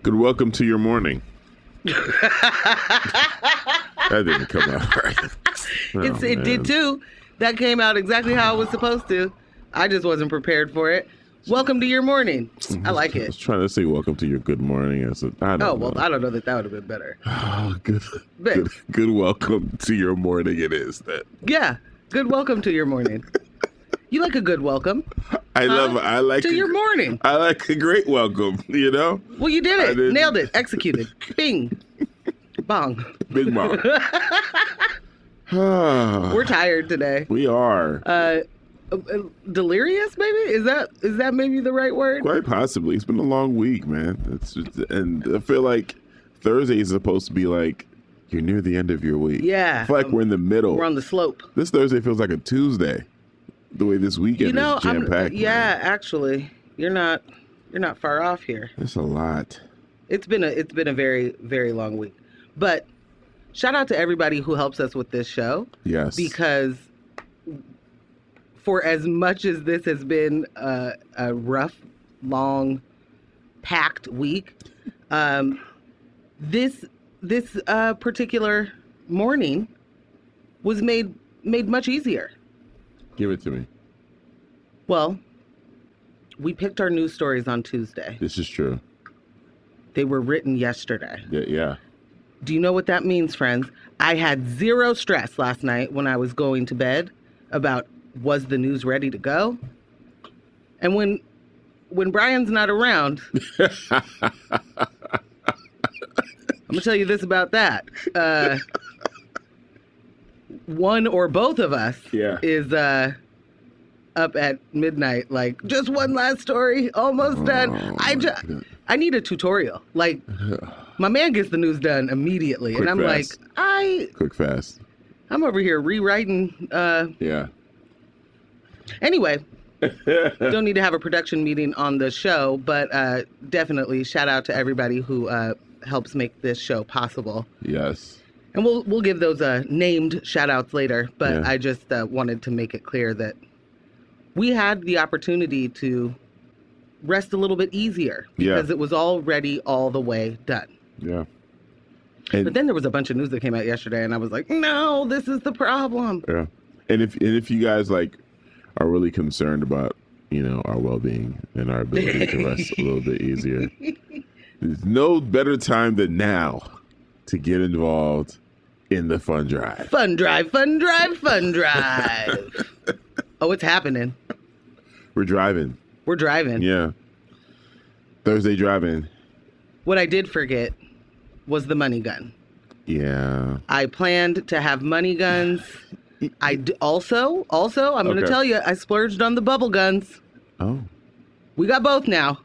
Good welcome to your morning. That didn't come out right. It did too. That came out exactly how it was supposed to. I just wasn't prepared for it. Welcome to your morning. I like it. I was trying to say welcome to your good morning. I said, I don't know. I don't know that would have been better. Good welcome to your morning it is. That. Yeah, good welcome to your morning. You like a good welcome. I like your morning. I like a great welcome, you know? Well, you did it. Nailed it. Executed. Bing. Bong. Big bong. We're tired today. We are. Delirious, maybe? Is that maybe the right word? Quite possibly. It's been a long week, man. And I feel like Thursday is supposed to be like you're near the end of your week. Yeah. I feel like we're in the middle. We're on the slope. This Thursday feels like a Tuesday. The way this weekend is jam-packed. Yeah, actually, you're not far off here. That's a lot. It's been a very, very long week. But shout out to everybody who helps us with this show. Yes. Because for as much as this has been a rough, long, packed week, this particular morning was made much easier. Give it to me. Well, we picked our news stories on Tuesday. This is true. They were written yesterday. Yeah. Do you know what that means, friends? I had zero stress last night when I was going to bed about was the news ready to go? And when Brian's not around, I'm going to tell you this about that. One or both of us is up at midnight, like, just one last story, almost done. I need a tutorial. Like, my man gets the news done immediately. Quick, and I'm fast. Quick, fast. I'm over here rewriting. Yeah. Anyway, don't need to have a production meeting on the show, but definitely shout out to everybody who helps make this show possible. Yes. And we'll give those named shout outs later, but Yeah. I just wanted to make it clear that we had the opportunity to rest a little bit easier because it was already all the way done. Yeah. But then there was a bunch of news that came out yesterday, and I was like, no, this is the problem. Yeah. And if you guys are really concerned about, our well-being and our ability to rest a little bit easier, there's no better time than now to get involved in the fun drive. Fun drive, fun drive, fun drive. Oh, it's happening. We're driving. Yeah. Thursday driving. What I did forget was the money gun. Yeah. I planned to have money guns. Also, I'm going to tell you, I splurged on the bubble guns. Oh. We got both now.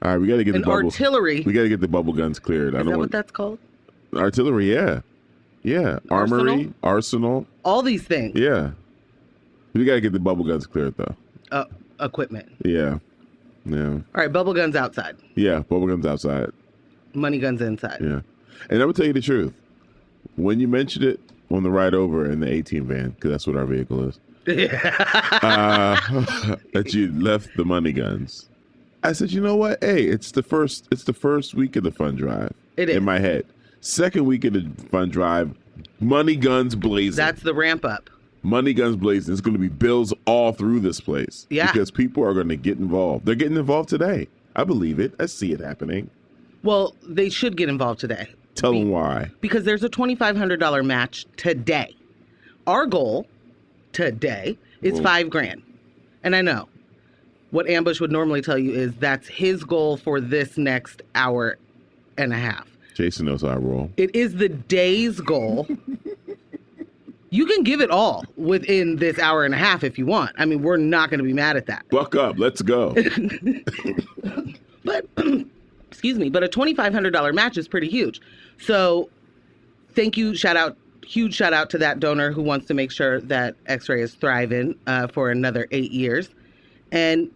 All right, we got to get the bubble. Artillery. We got to get the bubble guns cleared. Is that what that's called? Artillery, yeah. Yeah. Armory, arsenal. All these things. Yeah. We got to get the bubble guns cleared, though. Equipment. Yeah. Yeah. All right, bubble guns outside. Yeah, bubble guns outside. Money guns inside. Yeah. And I'm going to tell you the truth. When you mentioned it on the ride over in the 18 van, because that's what our vehicle is, that you left the money guns, I said, you know what? Hey, it's the first week of the fun drive. It is. In my head. Second week of the fun drive, money guns blazing. That's the ramp up. Money guns blazing. It's going to be bills all through this place. Yeah. Because people are going to get involved. They're getting involved today. I believe it. I see it happening. Well, they should get involved today. Tell them why. Because there's a $2,500 match today. Our goal today is $5,000. And I know what Ambush would normally tell you is that's his goal for this next hour and a half. Jason knows how I roll. It is the day's goal. You can give it all within this hour and a half if you want. I mean, we're not going to be mad at that. Buck up. Let's go. But, excuse me, but a $2,500 match is pretty huge. So thank you. Huge shout out to that donor who wants to make sure that X-Ray is thriving for another 8 years. And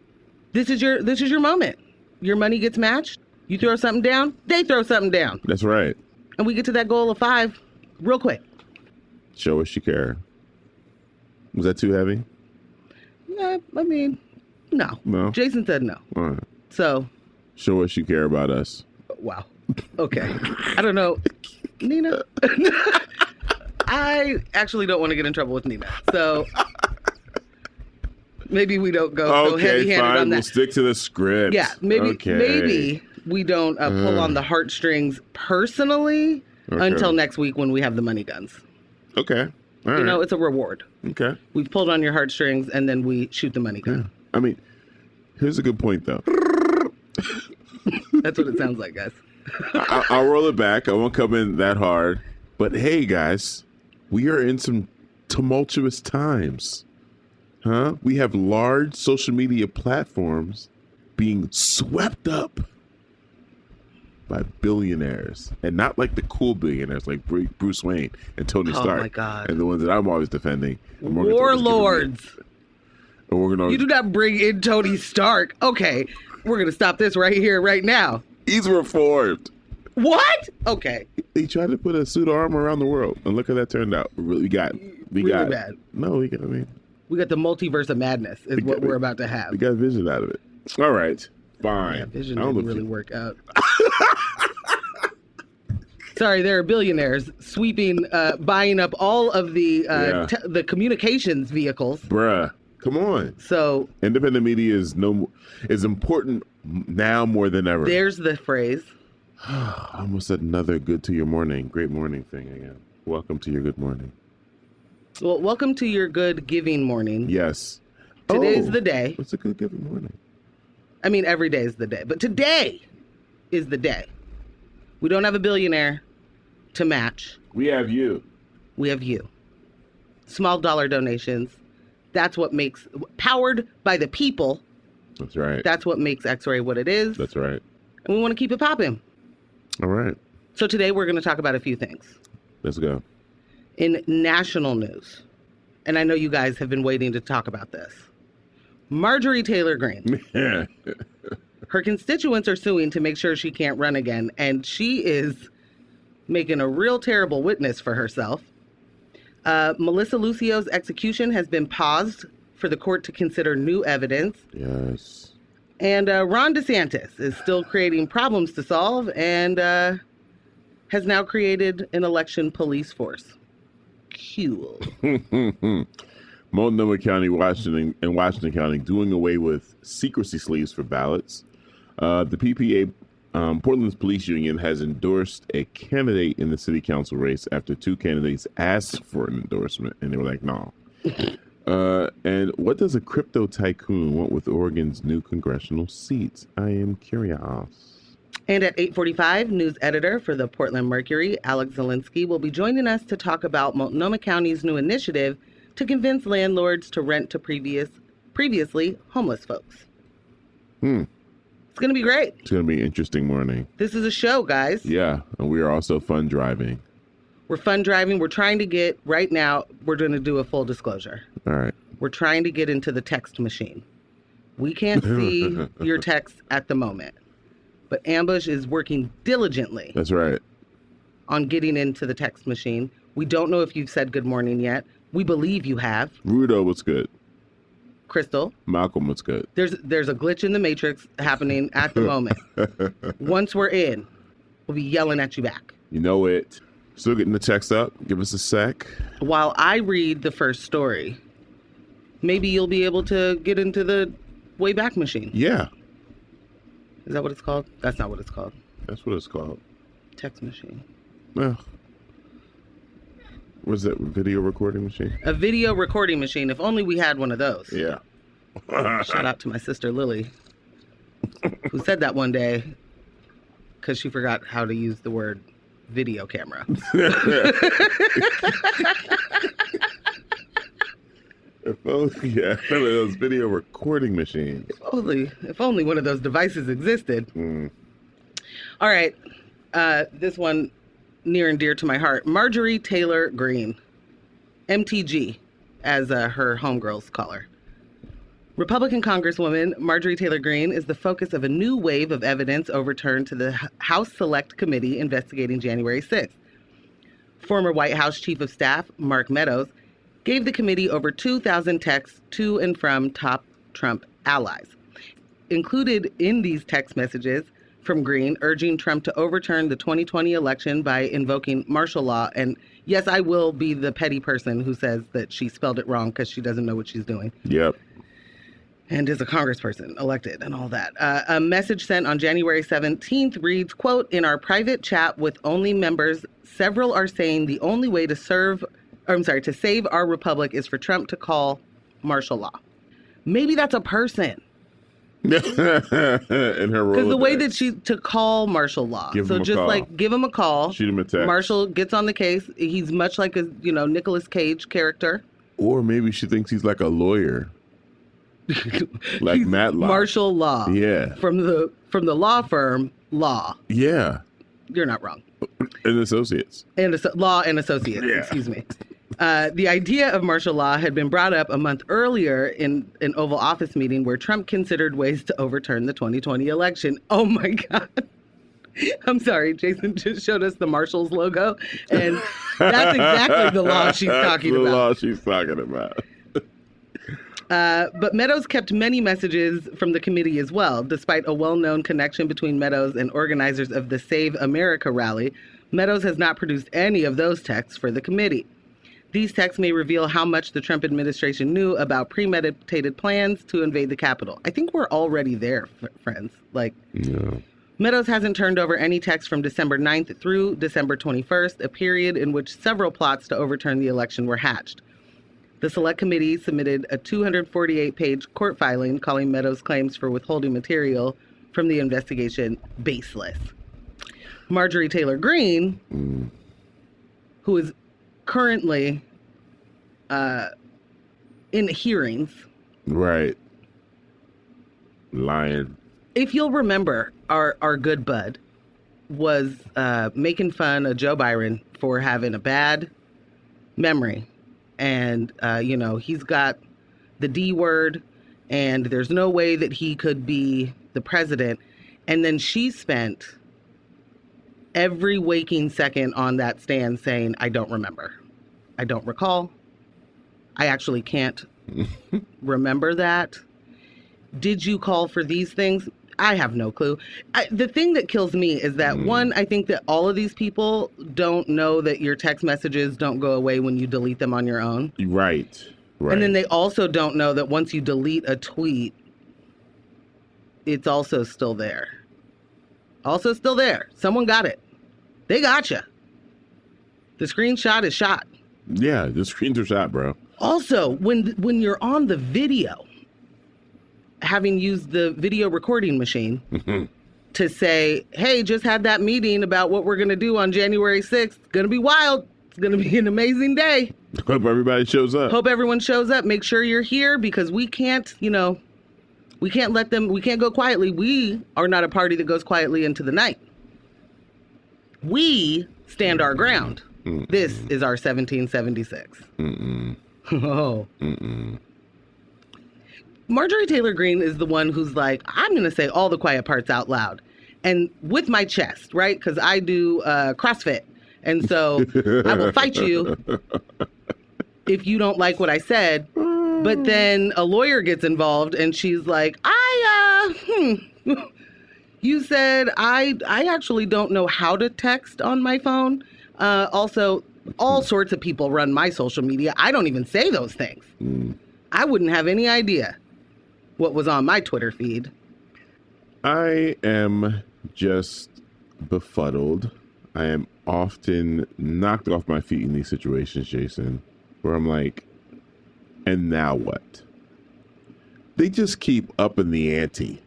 this is your moment. Your money gets matched. You throw something down, they throw something down. That's right. And we get to that goal of 5 real quick. Show us you care. Was that too heavy? Yeah, I mean, no. No? Jason said no. All right. So. Show us you care about us. Wow. Okay. I don't know. Nina? I actually don't want to get in trouble with Nina. So maybe we don't go so heavy-handed fine. on that. We'll stick to the script. Yeah, maybe we don't pull on the heartstrings personally until next week when we have the money guns. Okay. All right. It's a reward. Okay. We've pulled on your heartstrings and then we shoot the money gun. Yeah. I mean, here's a good point, though. That's what it sounds like, guys. I'll roll it back. I won't come in that hard. But hey, guys, we are in some tumultuous times. Huh? We have large social media platforms being swept up by billionaires. And not like the cool billionaires like Bruce Wayne and Tony Stark. Oh, my God. And the ones that I'm always defending. Warlords. And we're gonna You do not bring in Tony Stark. Okay, we're going to stop this right here, right now. He's reformed. What? Okay. He tried to put a suit of armor around the world, and look how that turned out. We got bad. No, we got the multiverse of madness is what we're about to have. We got vision out of it. All right, fine. Yeah, vision didn't really work out. Sorry, there are billionaires sweeping, buying up all of the the communications vehicles. Bruh, come on. So independent media is important now more than ever. There's the phrase. I almost said another great morning thing again. Welcome to your good morning. Well, welcome to your good giving morning. Yes. Today's the day. It's a good giving morning. I mean, every day is the day, but today is the day. We don't have a billionaire to match. We have you. We have you. Small dollar donations. That's what makes, powered by the people. That's right. That's what makes X-Ray what it is. That's right. And we want to keep it popping. All right. So today we're going to talk about a few things. Let's go. In national news, and I know you guys have been waiting to talk about this, Marjorie Taylor Green. Her constituents are suing to make sure she can't run again, and she is making a real terrible witness for herself. Melissa Lucio's execution has been paused for the court to consider new evidence. Yes. And Ron DeSantis is still creating problems to solve and has now created an election police force. Kewl. Multnomah County, Washington County doing away with secrecy sleeves for ballots. The PPA Portland's police union has endorsed a candidate in the city council race after two candidates asked for an endorsement, and they were like, no. And what does a crypto tycoon want with Oregon's new congressional seats? I am curious. And at 8:45, news editor for the Portland Mercury, Alex Zielinski, will be joining us to talk about Multnomah County's new initiative to convince landlords to rent to previously homeless folks. It's going to be great. It's going to be an interesting morning. This is a show, guys. Yeah, and we are also fun driving. We're fun driving. We're trying to get, right now, we're going to do a full disclosure. All right. We're trying to get into the text machine. We can't see your text at the moment, but Ambush is working diligently. That's right. On getting into the text machine. We don't know if you've said good morning yet. We believe you have. RUDO, what's good? Crystal. Malcolm, what's good? There's a glitch in the matrix happening at the moment. Once we're in, we'll be yelling at you back. You know it. Still getting the text up. Give us a sec. While I read the first story, maybe you'll be able to get into the Wayback Machine. Yeah. Is that what it's called? That's not what it's called. That's what it's called. Text machine. Well, what's that, video recording machine? A video recording machine. If only we had one of those. Yeah. Shout out to my sister Lily, who said that one day because she forgot how to use the word video camera. If only one of those video recording machines. If only one of those devices existed. All right. This one near and dear to my heart. Marjorie Taylor Green, MTG, as her homegirls call her. Republican Congresswoman Marjorie Taylor Green is the focus of a new wave of evidence overturned to the House Select Committee investigating January 6th. Former White House Chief of Staff Mark Meadows gave the committee over 2,000 texts to and from top Trump allies. Included in these text messages, from Green, urging Trump to overturn the 2020 election by invoking martial law. And yes, I will be the petty person who says that she spelled it wrong because she doesn't know what she's doing. Yep. And is a congressperson elected and all that. A message sent on January 17th reads, quote, "In our private chat with only members, several are saying the only way to save our republic is for Trump to call martial law." Maybe that's a person. In her role. Because the way that to call martial law. Give so him a just call. like give him a call. Shoot him a text. Marshall gets on the case. He's much like a, Nicolas Cage character. Or maybe she thinks he's like a lawyer. Like He's Matlock. Martial Law. Yeah. From the law firm Law. Yeah. You're not wrong. And associates. Law and Associates, Yeah. Excuse me. The idea of martial law had been brought up a month earlier in an Oval Office meeting where Trump considered ways to overturn the 2020 election. Oh my God. I'm sorry, Jason just showed us the Marshall's logo, and that's exactly the law she's talking That's about. the law she's talking about. But Meadows kept many messages from the committee as well. Despite a well-known connection between Meadows and organizers of the Save America rally, Meadows has not produced any of those texts for the committee. These texts may reveal how much the Trump administration knew about premeditated plans to invade the Capitol. I think we're already there, friends. Yeah. Meadows hasn't turned over any texts from December 9th through December 21st, a period in which several plots to overturn the election were hatched. The Select Committee submitted a 248-page court filing calling Meadows' claims for withholding material from the investigation baseless. Marjorie Taylor Green, who is currently in hearings. Right. Lying. If you'll remember, our good bud was making fun of Joe Byron for having a bad memory. And, he's got the D word, and there's no way that he could be the president. And then she spent every waking second on that stand saying, I don't remember. I don't recall. I actually can't remember that. Did you call for these things? I have no clue. The thing that kills me is that, one, I think that all of these people don't know that your text messages don't go away when you delete them on your own. Right. And then they also don't know that once you delete a tweet, it's also still there. Also still there. Someone got it. They got you. The screenshot is shot. Yeah, the screens are shot, bro. Also, when you're on the video, having used the video recording machine to say, hey, just had that meeting about what we're going to do on January 6th. It's going to be wild. It's going to be an amazing day. Hope everybody shows up. Hope everyone shows up. Make sure you're here because we can't, we can't go quietly. We are not a party that goes quietly into the night. We stand our ground. This is our 1776. Oh. Marjorie Taylor Green is the one who's like, I'm going to say all the quiet parts out loud. And with my chest, right? Because I do CrossFit. And so I will fight you if you don't like what I said. But then a lawyer gets involved and she's like, you said I actually don't know how to text on my phone. Also, all sorts of people run my social media. I don't even say those things. I wouldn't have any idea what was on my Twitter feed. I am just befuddled. I am often knocked off my feet in these situations, Jason, where I'm like, and now what? They just keep upping the ante.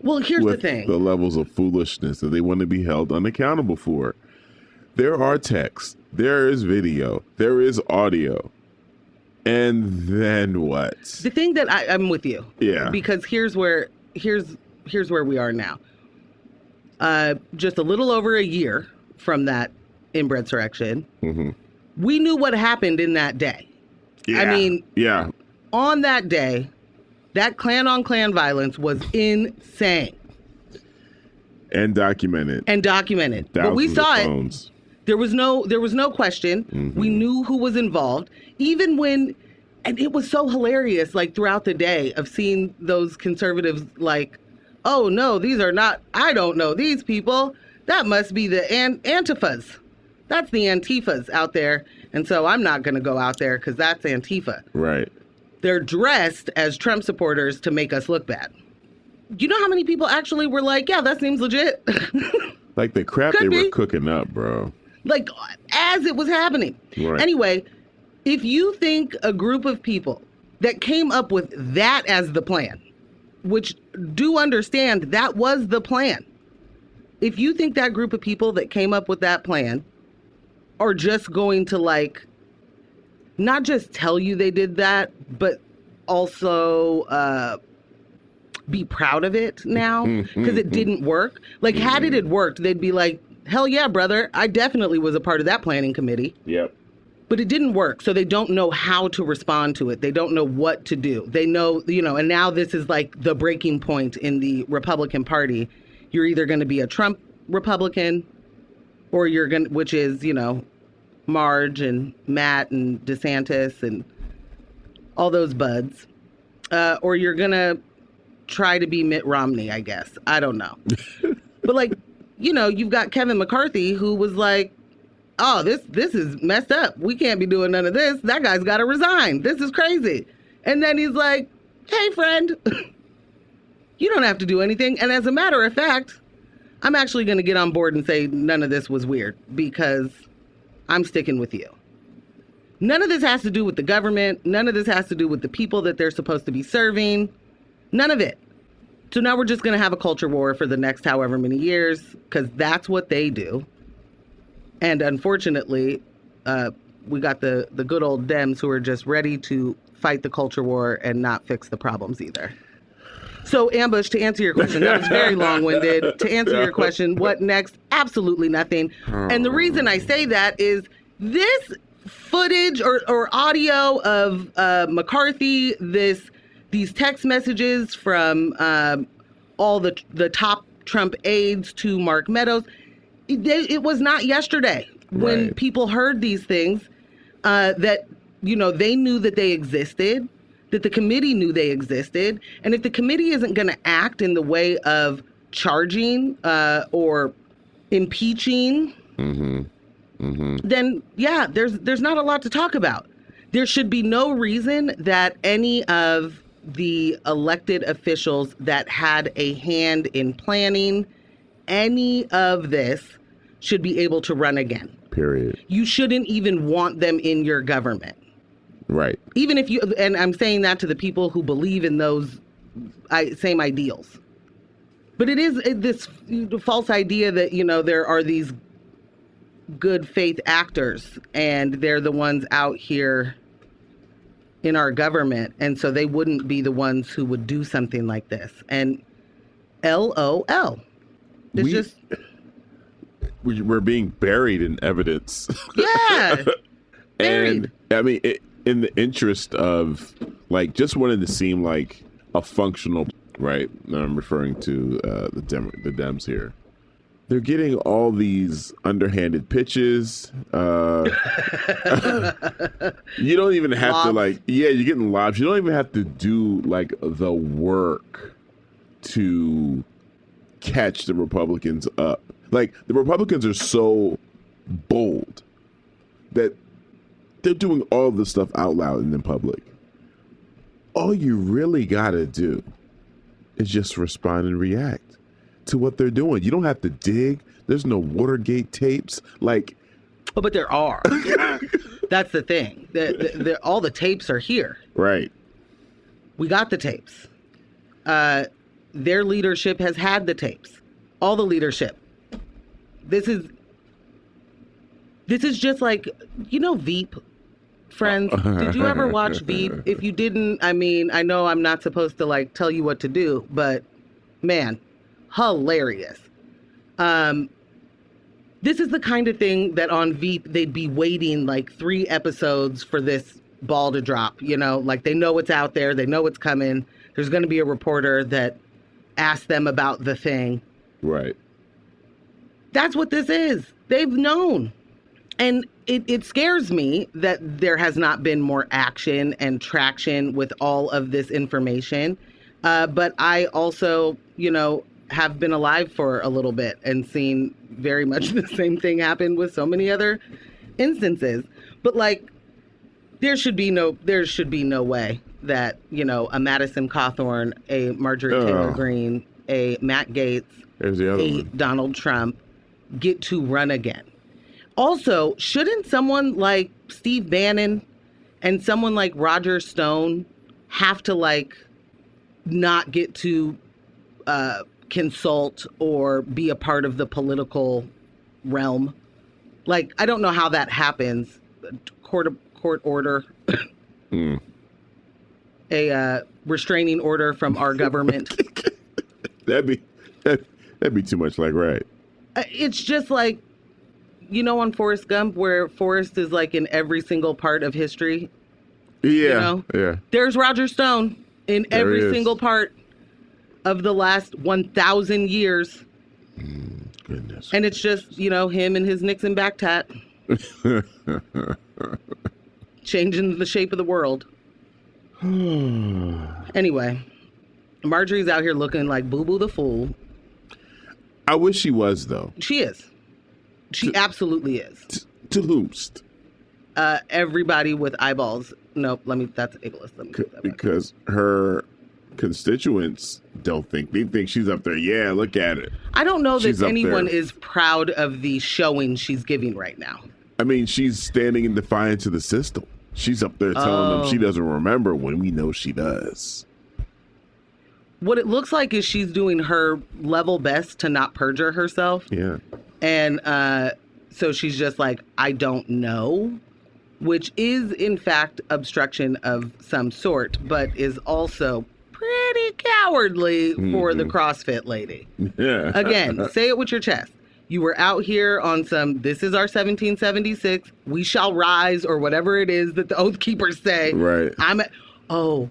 Well, here's the with thing. the levels of foolishness that they want to be held unaccountable for. There are texts, there is video, there is audio. And then what? The thing that I'm with you. Yeah. Because here's where we are now. Just a little over a year from that insurrection, we knew what happened in that day. Yeah. I mean, yeah. On that day, that clan-on-clan violence was insane. And documented. But we saw it. Phones. There was no question. We knew who was involved. Even when, and it was so hilarious, like throughout the day of seeing those conservatives like oh no, these are not, I don't know these people. That must be the Antifas. That's the Antifas out there. And so I'm not going to go out there because that's Antifa. Right. They're dressed as Trump supporters to make us look bad. You know how many people actually were like, yeah, that seems legit? Like the crap they were cooking up, bro. Like, as it was happening. Right. Anyway, if you think a group of people that came up with that as the plan, which do understand that was the plan, if you think that group of people that came up with that plan are just going to, like, not just tell you they did that, but also be proud of it now because it didn't work. Like, had it had worked, they'd be like, hell yeah, brother, I definitely was a part of that planning committee. Yep. But it didn't work, so they don't know how to respond to it. They don't know what to do. They know, and now this is like the breaking point in the Republican Party. You're either going to be a Trump Republican or you're going to, which is, Marge and Matt and DeSantis and all those buds, or you're going to try to be Mitt Romney, I guess. I don't know. But like, you've got Kevin McCarthy who was like, oh, this is messed up. We can't be doing none of this. That guy's got to resign. This is crazy. And then he's like, hey, friend, you don't have to do anything. And as a matter of fact, I'm actually going to get on board and say none of this was weird because I'm sticking with you. None of this has to do with the government. None of this has to do with the people that they're supposed to be serving. None of it. So now we're just going to have a culture war for the next however many years because that's what they do. And unfortunately, we got the good old Dems who are just ready to fight the culture war and not fix the problems either. So, Ambush, to answer your question, that was very long-winded. To answer your question, what next? Absolutely nothing. And the reason I say that is this footage or audio of McCarthy, these text messages from all the top Trump aides to Mark Meadows, it was not yesterday when people heard these things that, they knew that they existed, that the committee knew they existed. And if the committee isn't going to act in the way of charging or impeaching, then, yeah, there's not a lot to talk about. There should be no reason that any of the elected officials that had a hand in planning any of this should be able to run again. Period. You shouldn't even want them in your government. Right. Even if and I'm saying that to the people who believe in those same ideals. But it is this false idea that, there are these good faith actors and they're the ones out here in our government. And so they wouldn't be the ones who would do something like this. And LOL. We're being buried in evidence. Yeah. And I mean, in the interest of just wanting to seem like a functional, right? I'm referring to the Dems here. They're getting all these underhanded pitches. You don't even have to you're getting lobs. You don't even have to do the work to catch the Republicans up. The Republicans are so bold that they're doing all this stuff out loud and in public. All you really got to do is just respond and react to what they're doing. You don't have to dig. There's no Watergate tapes. But there are. That's the thing. All the tapes are here. Right. We got the tapes. Their leadership has had the tapes. All the leadership. This is just Veep, friends. Did you ever watch Veep? If you didn't, I know I'm not supposed to tell you what to do, but man, hilarious. This is the kind of thing that on Veep they'd be waiting 3 episodes for this ball to drop. They know it's out there, they know it's coming. There's going to be a reporter that asks them about the thing. Right. That's what this is. They've known. And it scares me that there has not been more action and traction with all of this information. But I also, have been alive for a little bit and seen very much the same thing happen with so many other instances. But like, there should be no way that, a Madison Cawthorn, a Marjorie Taylor Green, a Matt Gaetz, a Donald Trump get to run again. Also, shouldn't someone like Steve Bannon and someone like Roger Stone have to like not get to consult or be a part of the political realm? Like, I don't know how that happens. Court order, a restraining order from our government. That'd be too much. Like, right? It's just like, on Forrest Gump, where Forrest is like in every single part of history. Yeah, yeah. There's Roger Stone in every single part of the last 1,000 years. Goodness. And it's just, him and his Nixon back tat. Changing the shape of the world. Anyway, Marjorie's out here looking like Boo Boo the Fool. I wish she was, though. She is. She absolutely is. To whomst? Everybody with eyeballs. Nope, that's ableist. Because her constituents don't think. They think she's up there. Yeah, look at it. I don't know that anyone is proud of the showing she's giving right now. I mean, she's standing in defiance of the system. She's up there telling them she doesn't remember when we know she does. What it looks like is she's doing her level best to not perjure herself. Yeah. And so she's just like, I don't know, which is, in fact, obstruction of some sort, but is also pretty cowardly for the CrossFit lady. Yeah. Again, say it with your chest. You were out here on this is our 1776, we shall rise, or whatever it is that the Oath Keepers say. Right. Oh,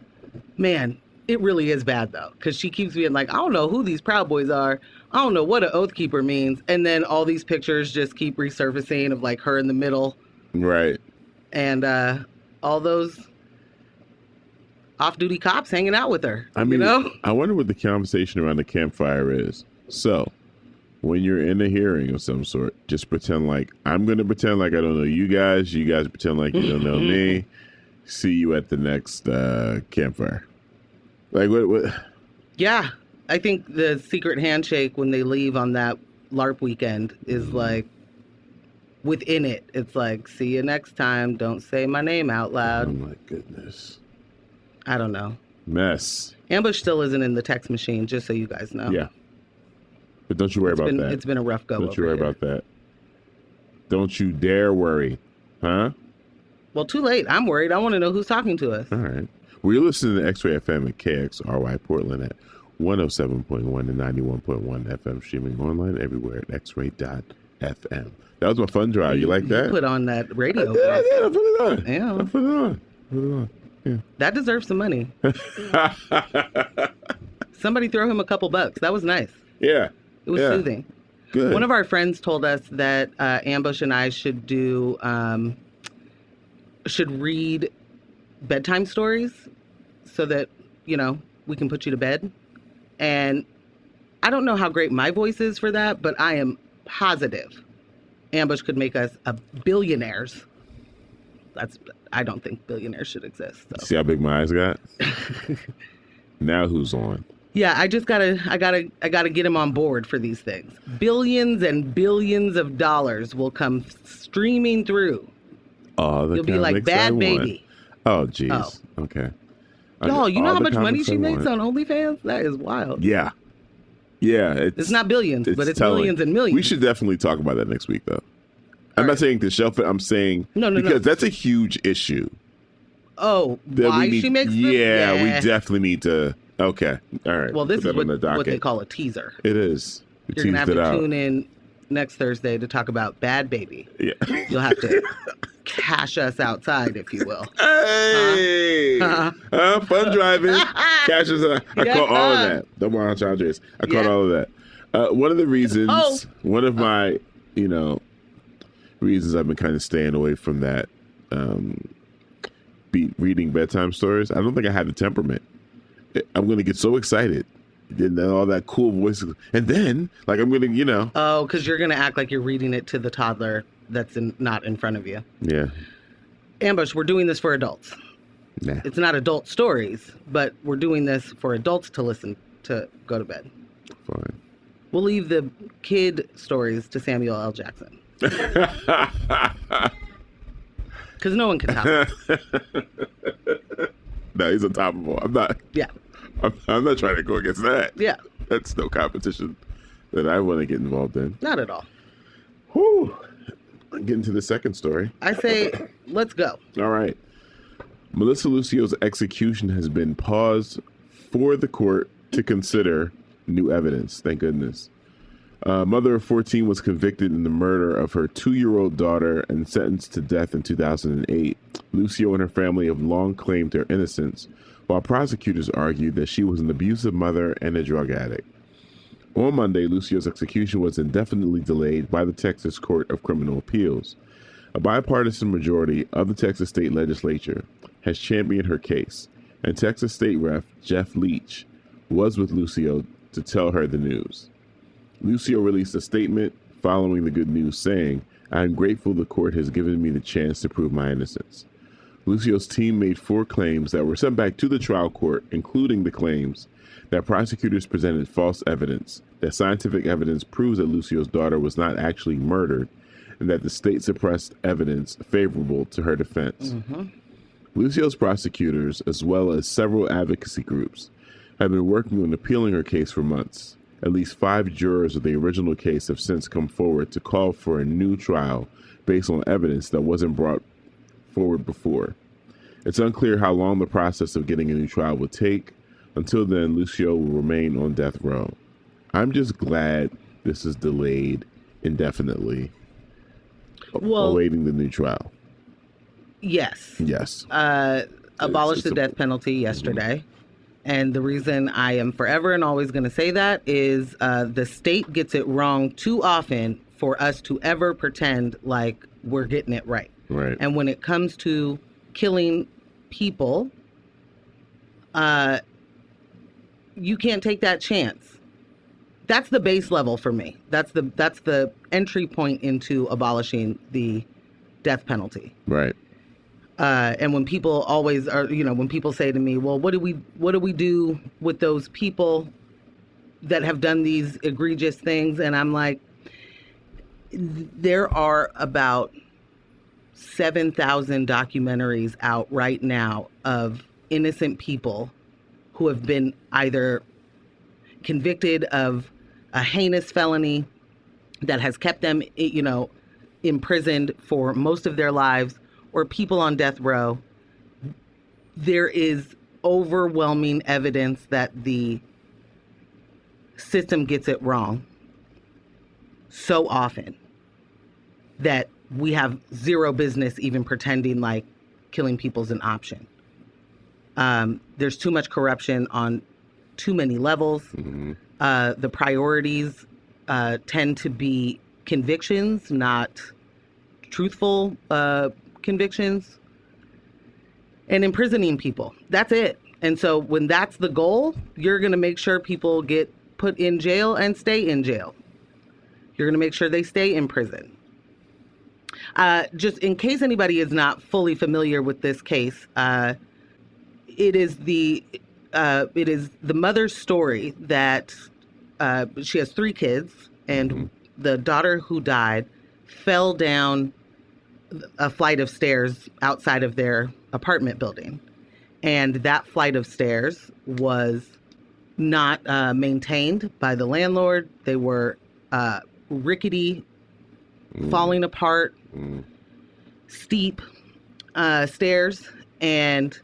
man, it really is bad, though, because she keeps being like, I don't know who these Proud Boys are. I don't know what an Oath Keeper means. And then all these pictures just keep resurfacing of, like, her in the middle. Right. And all those off-duty cops hanging out with her. I mean, I wonder what the conversation around the campfire is. So, when you're in a hearing of some sort, just pretend like, I'm going to pretend like I don't know you guys. You guys pretend like you don't know me. See you at the next campfire. Like, what? Yeah. I think the secret handshake when they leave on that LARP weekend is like, within it, it's like, see you next time. Don't say my name out loud. Oh, my goodness. I don't know. Mess. Ambush still isn't in the text machine, just so you guys know. Yeah. But don't you worry about that. It's been a rough go. Don't you worry about that. Don't you dare worry. Huh? Well, too late. I'm worried. I want to know who's talking to us. All right. Well, you're listening to X-Ray FM at KXRY Portland at 107.1 and 91.1 FM, streaming online everywhere at xray.fm. That was my fun drive. You like that? You put on that radio. I put it on. Yeah. I put it on. Yeah. That deserves some money. Somebody throw him a couple bucks. That was nice. Yeah. It was soothing. Good. One of our friends told us that Ambush and I should read bedtime stories so that, we can put you to bed. And I don't know how great my voice is for that, but I am positive Ambush could make us billionaires. I don't think billionaires should exist. So. See how big my eyes got? Now who's on? Yeah, I gotta get him on board for these things. Billions and billions of dollars will come streaming through. Oh, you'll be like Bad Baby. Oh, jeez. Oh. Okay. Y'all, you know how much money she makes on OnlyFans? That is wild. Yeah. Yeah. It's not billions, but it's millions and millions. We should definitely talk about that next week, though. I'm not saying to shelf it. I'm saying because that's a huge issue. Oh, why she makes them? Yeah, we definitely need to. Okay. All right. Well, this is what they call a teaser. It is. You're going to have to tune in next Thursday to talk about Bad Baby. Yeah. You'll have to cash us outside, if you will. Hey! Fun driving. Cash us out. I caught all of that. Don't worry, Andres. I caught all of that. One of the reasons, one of my, reasons I've been kind of staying away from that, reading bedtime stories, I don't think I had the temperament. I'm going to get so excited then all that cool voice, and then like I'm gonna, Oh, because you're gonna act like you're reading it to the toddler that's not in front of you. Yeah. Ambush, we're doing this for adults. Nah. It's not adult stories, but we're doing this for adults to listen to go to bed. Fine. We'll leave the kid stories to Samuel L. Jackson. Because no one can top him. No, he's untoppable. I'm not. Yeah. I'm not trying to go against that. Yeah. That's no competition that I want to get involved in. Not at all. Whew. I'm getting to the second story. I say, let's go. All right. Melissa Lucio's execution has been paused for the court to consider new evidence. Thank goodness. A mother of 14 was convicted in the murder of her 2-year-old daughter and sentenced to death in 2008. Lucio and her family have long claimed her innocence, while prosecutors argued that she was an abusive mother and a drug addict. On Monday, Lucio's execution was indefinitely delayed by the Texas Court of Criminal Appeals. A bipartisan majority of the Texas state legislature has championed her case, and Texas State Rep Jeff Leach was with Lucio to tell her the news. Lucio released a statement following the good news saying, "I am grateful the court has given me the chance to prove my innocence." Lucio's team made 4 claims that were sent back to the trial court, including the claims that prosecutors presented false evidence, that scientific evidence proves that Lucio's daughter was not actually murdered, and that the state suppressed evidence favorable to her defense. Mm-hmm. Lucio's prosecutors, as well as several advocacy groups, have been working on appealing her case for months. At least 5 jurors of the original case have since come forward to call for a new trial based on evidence that wasn't brought forward before. It's unclear how long the process of getting a new trial will take. Until then, Lucio will remain on death row. I'm just glad this is delayed indefinitely, awaiting the new trial. Yes. Yes. Abolished the death penalty yesterday. Mm-hmm. And the reason I am forever and always going to say that is the state gets it wrong too often for us to ever pretend like we're getting it right. Right. And when it comes to killing people, you can't take that chance. That's the base level for me. That's the entry point into abolishing the death penalty. Right. And when people always are, when people say to me, well, what do we do with those people that have done these egregious things? And I'm like, there are about 7,000 documentaries out right now of innocent people who have been either convicted of a heinous felony that has kept them, imprisoned for most of their lives, or people on death row. There is overwhelming evidence that the system gets it wrong so often that we have zero business even pretending like killing people is an option. There's too much corruption on too many levels. Mm-hmm. The priorities tend to be convictions, not truthful convictions, and imprisoning people. That's it. And so when that's the goal, you're going to make sure people get put in jail and stay in jail. You're going to make sure they stay in prison. Just in case anybody is not fully familiar with this case, it is the mother's story that she has 3 kids, and mm-hmm. the daughter who died fell down a flight of stairs outside of their apartment building. And that flight of stairs was not maintained by the landlord. They were rickety, falling apart, steep stairs. And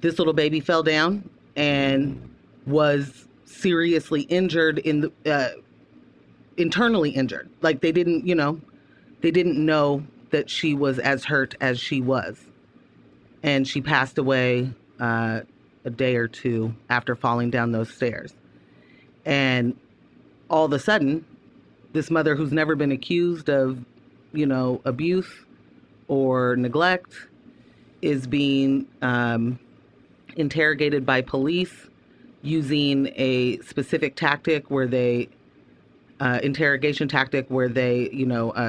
this little baby fell down and was seriously injured internally injured. Like they didn't know that she was as hurt as she was. And she passed away a day or 2 after falling down those stairs. And all of a sudden, this mother who's never been accused of, abuse or neglect is being interrogated by police. using a specific tactic where they, interrogation tactic where they,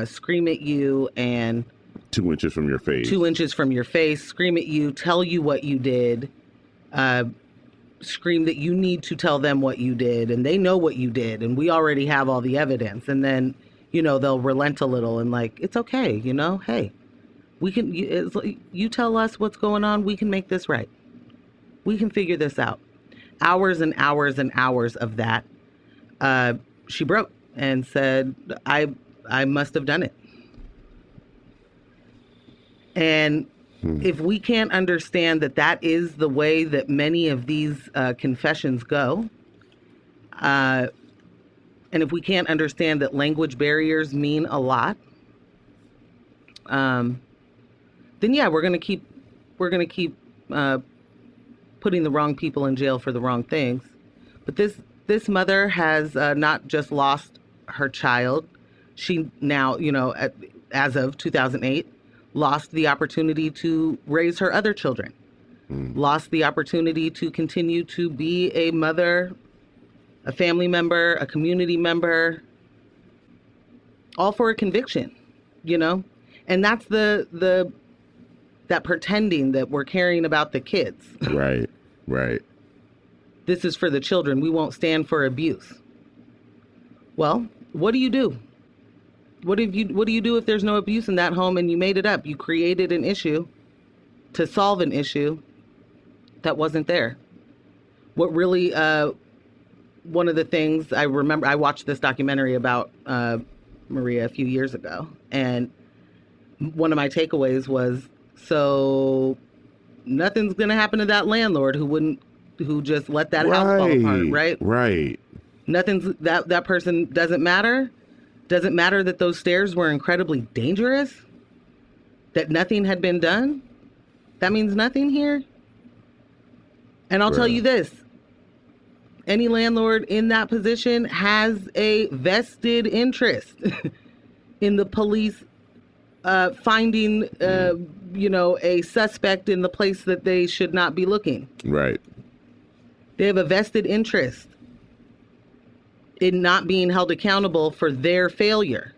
scream at you and 2 inches from your face. 2 inches from your face, scream at you, tell you what you did, scream that you need to tell them what you did, and they know what you did, and we already have all the evidence. And then, they'll relent a little and like, it's okay, hey, we can, you tell us what's going on, we can make this right. We can figure this out. Hours and hours and hours of that. She broke and said, I must have done it. And if we can't understand that that is the way that many of these confessions go, and if we can't understand that language barriers mean a lot, then yeah, we're gonna keep putting the wrong people in jail for the wrong things. But this mother has not just lost her child; she now, as of 2008. Lost the opportunity to raise her other children, lost the opportunity to continue to be a mother, a family member, a community member, all for a conviction, and that's that pretending that we're caring about the kids. Right. This is for the children. We won't stand for abuse. Well, what do you do? What do you do if there's no abuse in that home and you made it up? You created an issue to solve an issue that wasn't there. What really, one of the things I remember, I watched this documentary about Maria a few years ago, and one of my takeaways was, so nothing's going to happen to that landlord who just let that house fall apart, right? Right. That person doesn't matter. Does it matter that those stairs were incredibly dangerous? That nothing had been done? That means nothing here? And I'll tell you this. Any landlord in that position has a vested interest in the police finding, a suspect in the place that they should not be looking. Right. They have a vested interest in not being held accountable for their failure.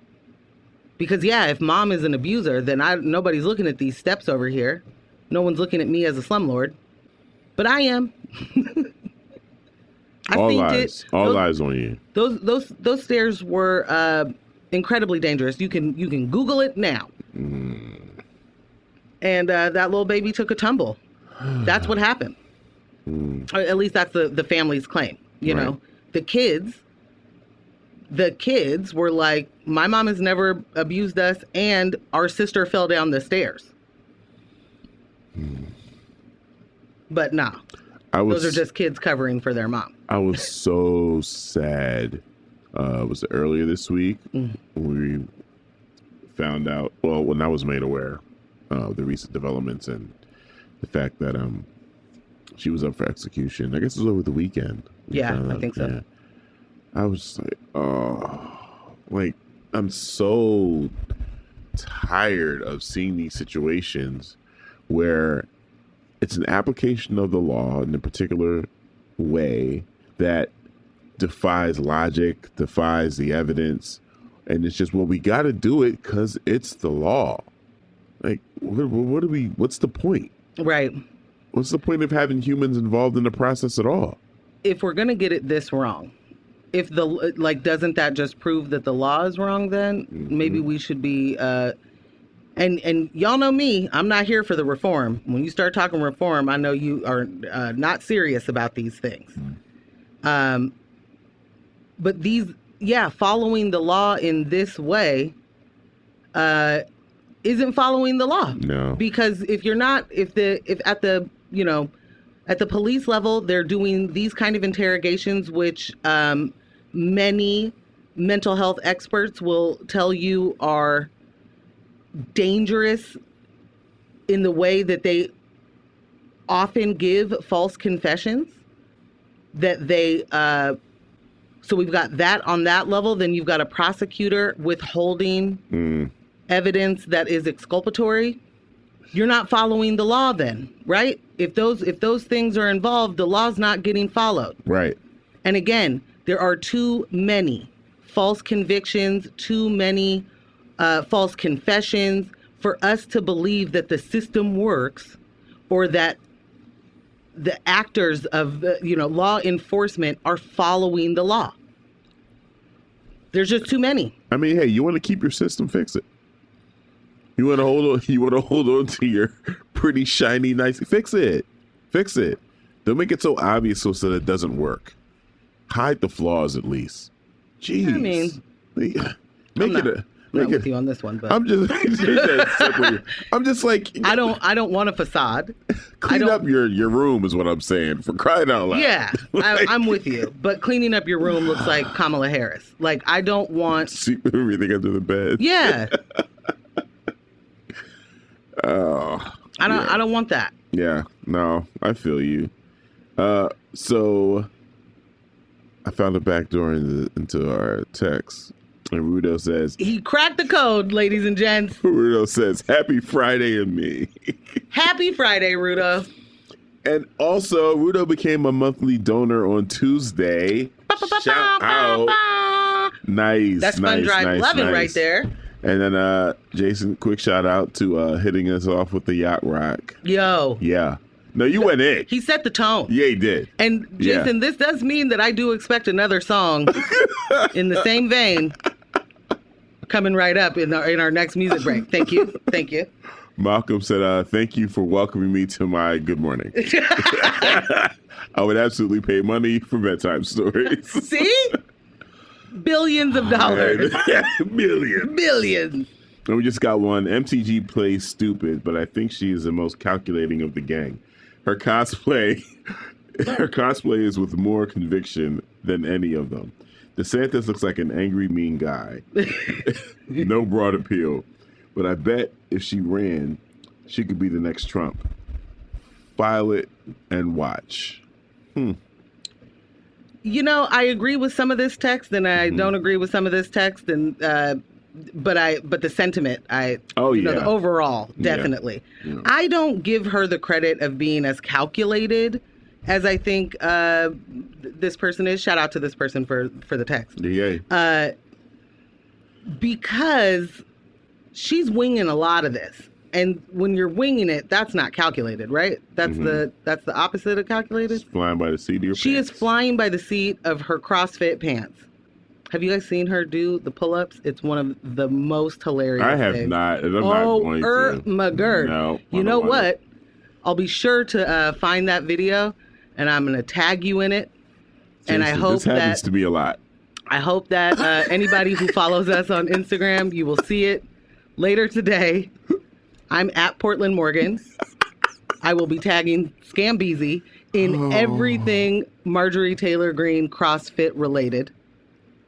Because yeah, if mom is an abuser, then nobody's looking at these steps over here. No one's looking at me as a slumlord. But I am. All lies on you. Those stairs were incredibly dangerous. You can Google it now. And that little baby took a tumble. That's what happened. Or at least that's the family's claim. You know, the kids were like, my mom has never abused us, and our sister fell down the stairs. But nah, those are just kids covering for their mom. I was so sad. Was it earlier this week when we found out, well, when I was made aware of the recent developments and the fact that she was up for execution. I guess it was over the weekend. Yeah, I think so. Yeah. I was just like, I'm so tired of seeing these situations where it's an application of the law in a particular way that defies logic, defies the evidence, and it's just, well, we got to do it because it's the law. Like, what's the point? Right. What's the point of having humans involved in the process at all? If we're going to get it this wrong, if doesn't that just prove that the law is wrong then? Maybe we should be, and y'all know me, I'm not here for the reform. When you start talking reform, I know you are not serious about these things. But following the law in this way isn't following the law. No. Because if at the police level, they're doing these kind of interrogations, which many mental health experts will tell you are dangerous in the way that they often give false confessions, that they, so we've got that on that level. Then you've got a prosecutor withholding evidence that is exculpatory. you're not following the law then, right? If those things are involved, the law's not getting followed. Right. And again, there are too many false convictions, too many false confessions for us to believe that the system works or that the actors of law enforcement are following the law. There's just too many. I mean, hey, you want to keep your system, fix it. You want to hold on. You want to hold on to your pretty shiny, nice. Fix it. Fix it. Don't make it so obvious so that it doesn't work. Hide the flaws at least. Jeez. I mean, make I'm with you on this one, but I'm just like I don't want a facade. Clean up your room is what I'm saying, for crying out loud. Yeah, I'm with you. But cleaning up your room looks like Kamala Harris. Like, I don't want sweep everything under the bed. Yeah. Oh. I don't want that. Yeah. No, I feel you. So I found a back door into our text. And RUDO says... He cracked the code, ladies and gents. RUDO says, happy Friday and me. Happy Friday, RUDO. And also, RUDO became a monthly donor on Tuesday. Shout out. Nice. That's Fun Drive 11 right there. And then, Jason, quick shout out to hitting us off with the YACHT ROCK. Yo. Yeah. No, you went in. He set the tone. Yeah, he did. And Jason, this does mean that I do expect another song in the same vein coming right up in our next music break. Thank you. Thank you. Malcolm said, thank you for welcoming me to my good morning. I would absolutely pay money for bedtime stories. See? Billions of dollars. Billions. And we just got one. MTG plays stupid, but I think she is the most calculating of the gang. Her cosplay is with more conviction than any of them. DeSantis looks like an angry, mean guy. No broad appeal. But I bet if she ran, she could be the next Trump. File it and watch. You know, I agree with some of this text, and I don't agree with some of this text, and but the sentiment, the overall, definitely. Yeah. I don't give her the credit of being as calculated as I think this person is. Shout out to this person for the text. Yeah. Because she's winging a lot of this. And when you're winging it, that's not calculated, right? That's the opposite of calculated. She's flying by the seat of your She pants. is flying by the seat of her CrossFit pants. Have you guys seen her do the pull-ups? It's one of the most hilarious I have things. not, and I'm not going to. My gird. No, you know what? I'll be sure to find that video, and I'm going to tag you in it. And I hope this happens to be a lot. I hope that anybody who follows us on Instagram, you will see it later today. I'm at Portland Morgan. I will be tagging Scambeezy in everything Marjorie Taylor Green CrossFit related.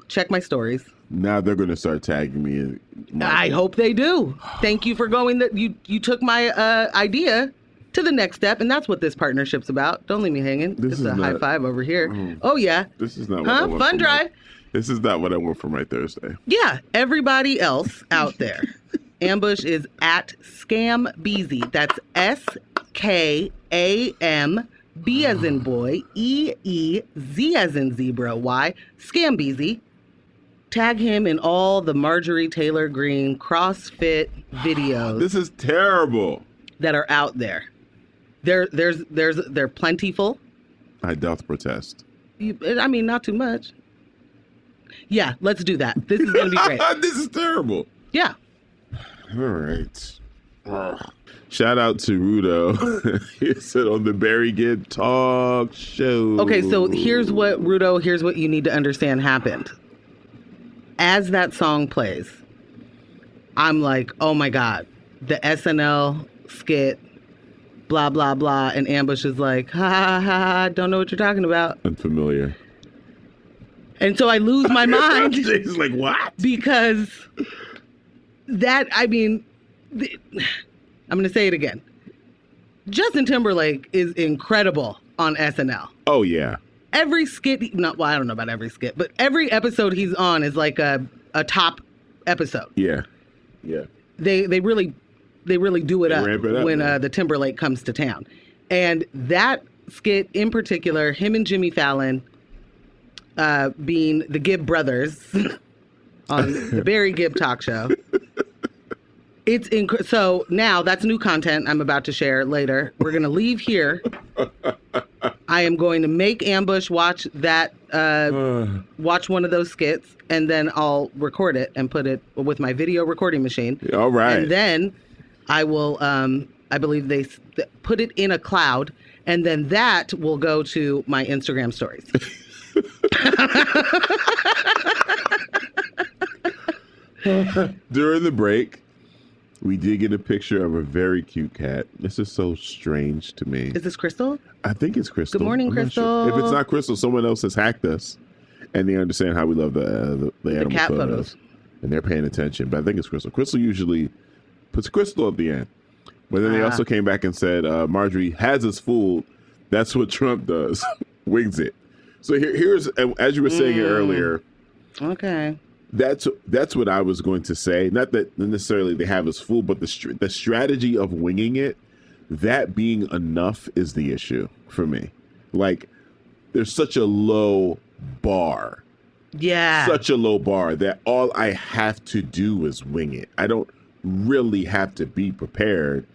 Check my stories. Now they're going to start tagging me. I hope they do. Thank you for going. You took my idea to the next step, and that's what this partnership's about. Don't leave me hanging. This is a high five over here. Oh yeah. This is not what I want Fun Drive. This is not what I want for my Thursday. Yeah, everybody else out there. Ambush is at Scambeezy. That's SKAM, B as in boy, EEZ as in zebra, Y. Scambeezy. Tag him in all the Marjorie Taylor Green CrossFit videos. This is terrible. That are out there. They're plentiful. I doth protest. Not too much. Yeah, let's do that. This is going to be great. This is terrible. Yeah. All right. Shout out to RUDO. He said on the Barry Gibb Talk Show. Okay, so here's what you need to understand happened. As that song plays, I'm like, oh my God, the SNL skit, blah, blah, blah. And Ambush is like, ha, ha, ha, ha, don't know what you're talking about. Unfamiliar. And so I lose my mind. He's like, what? Because I'm going to say it again. Justin Timberlake is incredible on SNL. Oh, yeah. Every skit, I don't know about every skit, but every episode he's on is like a top episode. Yeah. Yeah. They really really do it up ramp it up, when yeah. the Timberlake comes to town. And that skit in particular, him and Jimmy Fallon being the Gibb brothers on the Barry Gibb talk show. So now that's new content I'm about to share later. We're going to leave here. I am going to make Ambush watch that, watch one of those skits, and then I'll record it and put it with my video recording machine. All right. And then I will, I believe they put it in a cloud, and then that will go to my Instagram stories. During the break, we did get a picture of a very cute cat. This is so strange to me. Is this Crystal? I think it's Crystal. Good morning, I'm not Crystal. sure. If it's not Crystal, someone else has hacked us, and they understand how we love the animal cat photos. and they're paying attention. But I think it's Crystal. Crystal usually puts Crystal at the end. But then they also came back and said, Marjorie has us fooled. That's what Trump does. Wings it. So here's, as you were saying it earlier. Okay. That's what I was going to say. Not that necessarily they have us fooled, but the strategy of winging it, that being enough is the issue for me. Like, there's such a low bar. Yeah. Such a low bar that all I have to do is wing it. I don't really have to be prepared.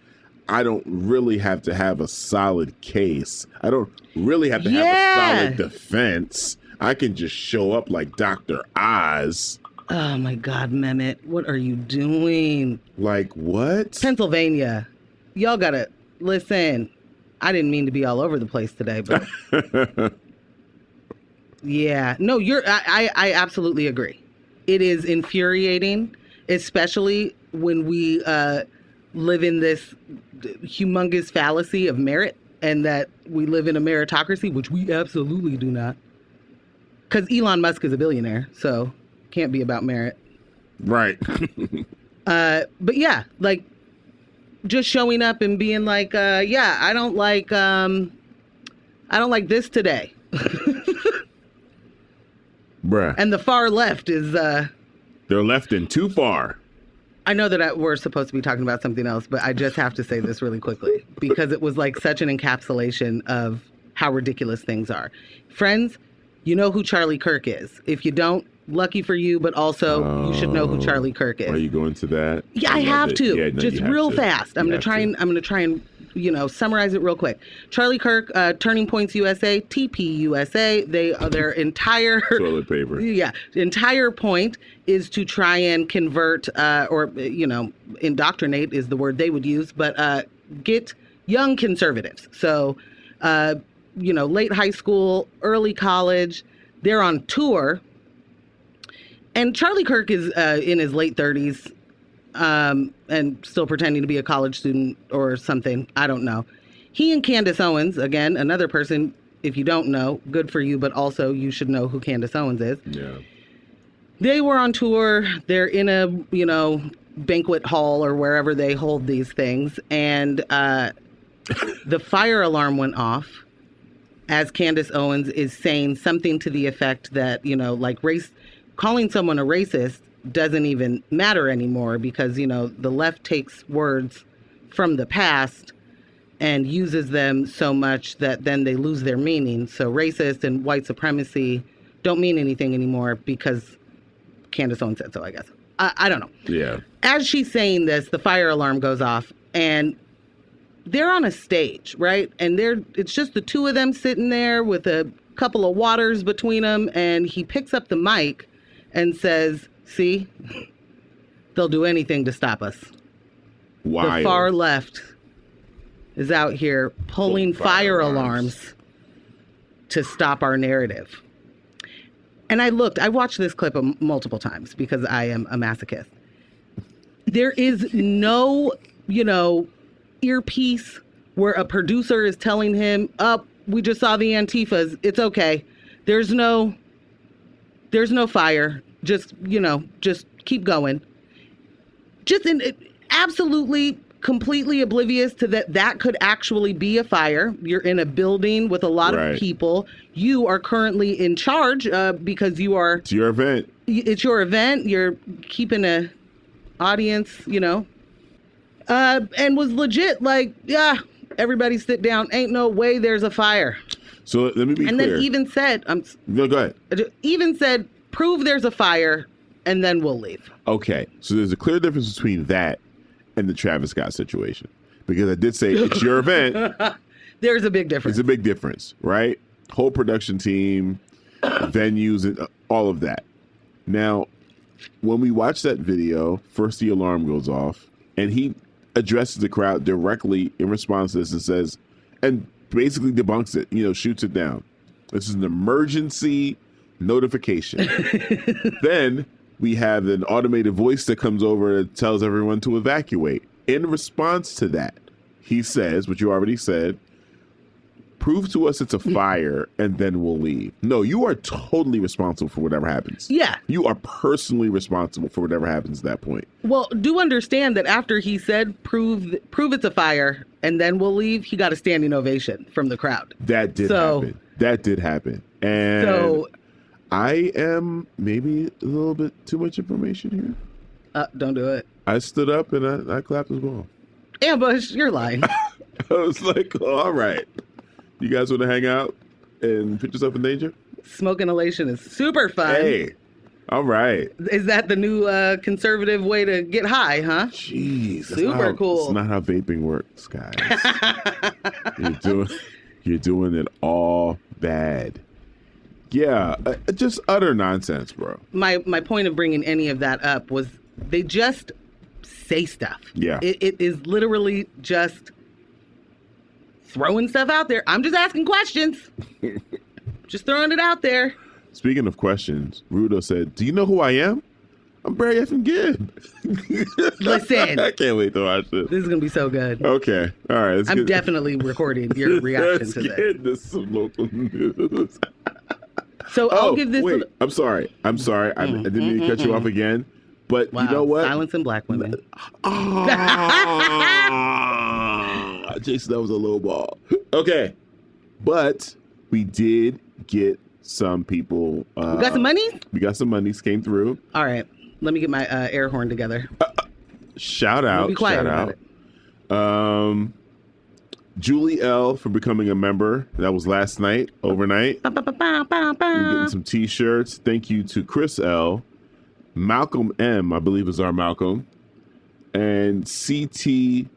I don't really have to have a solid case. I don't really have to have a solid defense. I can just show up like Dr. Oz. Oh my God, Mehmet, what are you doing? Like what? Pennsylvania. Y'all gotta listen. I didn't mean to be all over the place today, but yeah. No, I absolutely agree. It is infuriating, especially when we live in this humongous fallacy of merit and that we live in a meritocracy, which we absolutely do not. Because Elon Musk is a billionaire, so can't be about merit. Right. But yeah, like just showing up and being like, yeah, I don't like this today. Bruh. And the far left is they're left in too far. I know that we're supposed to be talking about something else, but I just have to say this really quickly because it was like such an encapsulation of how ridiculous things are. Friends, you know who Charlie Kirk is. If you don't, lucky for you, but also you should know who Charlie Kirk is. Are you going to that? Yeah, I have to. Yeah, no, just real fast. I'm gonna try and summarize it real quick. Charlie Kirk, Turning Points USA, TP USA. Their entire toilet paper. Yeah, entire point is to try and convert or indoctrinate is the word they would use, but get young conservatives. So late high school, early college. They're on tour. And Charlie Kirk is in his late 30s and still pretending to be a college student or something. I don't know. He and Candace Owens, again, another person, if you don't know, good for you, but also you should know who Candace Owens is. Yeah. They were on tour. They're in a, banquet hall or wherever they hold these things. And the fire alarm went off as Candace Owens is saying something to the effect that, calling someone a racist doesn't even matter anymore because, the left takes words from the past and uses them so much that then they lose their meaning. So racist and white supremacy don't mean anything anymore because Candace Owens said so, I guess. I don't know. Yeah. As she's saying this, the fire alarm goes off and they're on a stage, right? And it's just the two of them sitting there with a couple of waters between them. And he picks up the mic and says, see, they'll do anything to stop us. Wild. The far left is out here pulling fire alarms to stop our narrative. And I watched this clip multiple times because I am a masochist. There is no, earpiece where a producer is telling him, we just saw the Antifas. It's okay. There's no fire. Just keep going. Absolutely, completely oblivious to that could actually be a fire. You're in a building with a lot of people. You are currently in charge because you are. It's your event. It's your event. You're keeping a audience, And was legit like, yeah, everybody sit down. Ain't no way there's a fire. So let me be clear. And then even said, No, go ahead. Even said, prove there's a fire, and then we'll leave. Okay, so there's a clear difference between that and the Travis Scott situation. Because I did say it's your event. There's a big difference. It's a big difference, right? Whole production team, venues, and all of that. Now, when we watch that video, first the alarm goes off, and he addresses the crowd directly in response to this and says, and basically debunks it, shoots it down. This is an emergency notification. Then we have an automated voice that comes over and tells everyone to evacuate. In response to that, he says, what you already said, prove to us it's a fire and then we'll leave. No, you are totally responsible for whatever happens. Yeah. You are personally responsible for whatever happens at that point. Well, do understand that after he said, prove it's a fire and then we'll leave, he got a standing ovation from the crowd. That did happen. That did happen. And so I am maybe a little bit too much information here. Don't do it. I stood up and I clapped as well. Ambush, you're lying. I was like, oh, all right. You guys want to hang out and put yourself in danger? Smoke inhalation is super fun. Hey, all right. Is that the new conservative way to get high, huh? Jeez. Super cool. That's not how vaping works, guys. You're doing it all bad. Yeah, just utter nonsense, bro. My point of bringing any of that up was they just say stuff. Yeah. It is literally just throwing stuff out there. I'm just asking questions. Just throwing it out there. Speaking of questions, RUDO said, do you know who I am? I'm Barry F. Gibb. Listen. I can't wait to watch this. This is going to be so good. Okay. All right. I'm definitely recording your reaction to this. Get into some local news. So I'll give this... Wait. I'm sorry. I didn't mean to cut you off again. But wow. You know what? Silencing black women. Jason, that was a low ball. Okay. But we did get some people. We got some money? We got some monies came through. All right. Let me get my air horn together. Shout out. Be quiet shout about out. Julie L. for becoming a member. That was last night, overnight. We're getting some t-shirts. Thank you to Chris L. Malcolm M, I believe is our Malcolm. And GTW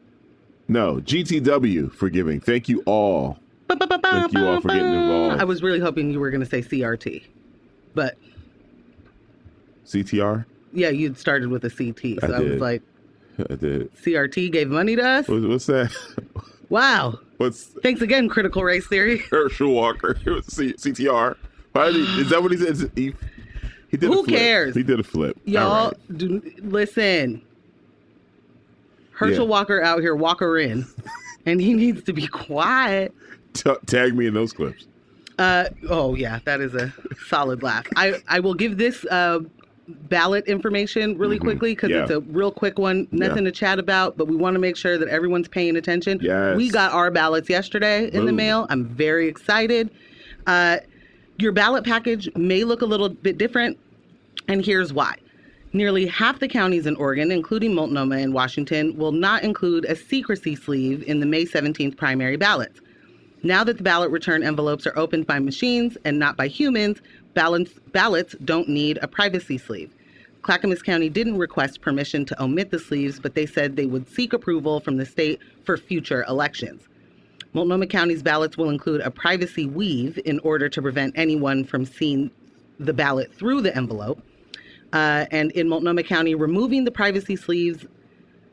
for giving. Thank you all. Thank you all for getting involved. I was really hoping you were going to say CRT. But. CTR? Yeah, you'd started with a CT. So I was like. I did. CRT gave money to us? What's that? Wow. Thanks again, Critical Race Theory. Herschel Walker. It was CTR. Is that what he said? He did Who a flip. cares? He did a flip. Y'all, listen. Herschel Walker out here, Walker in. And he needs to be quiet. Tag me in those clips. Oh, yeah, that is a solid laugh. I will give this ballot information really quickly because it's a real quick one. Nothing to chat about, but we want to make sure that everyone's paying attention. Yes. We got our ballots yesterday in the mail. I'm very excited. Your ballot package may look a little bit different, and here's why. Nearly half the counties in Oregon, including Multnomah and Washington, will not include a secrecy sleeve in the May 17th primary ballots. Now that the ballot return envelopes are opened by machines and not by humans, ballots don't need a privacy sleeve. Clackamas County didn't request permission to omit the sleeves, but they said they would seek approval from the state for future elections. Multnomah County's ballots will include a privacy weave in order to prevent anyone from seeing the ballot through the envelope. And in Multnomah County, removing the privacy sleeves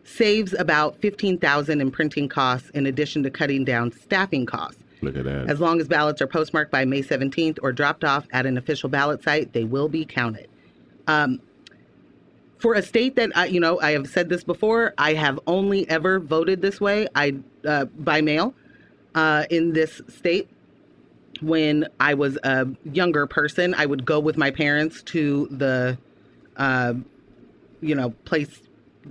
saves about $15,000 in printing costs, in addition to cutting down staffing costs. Look at that. As long as ballots are postmarked by May 17th or dropped off at an official ballot site, they will be counted. For a state that, I have said this before, I have only ever voted this way, by mail, in this state. When I was a younger person, I would go with my parents to the, place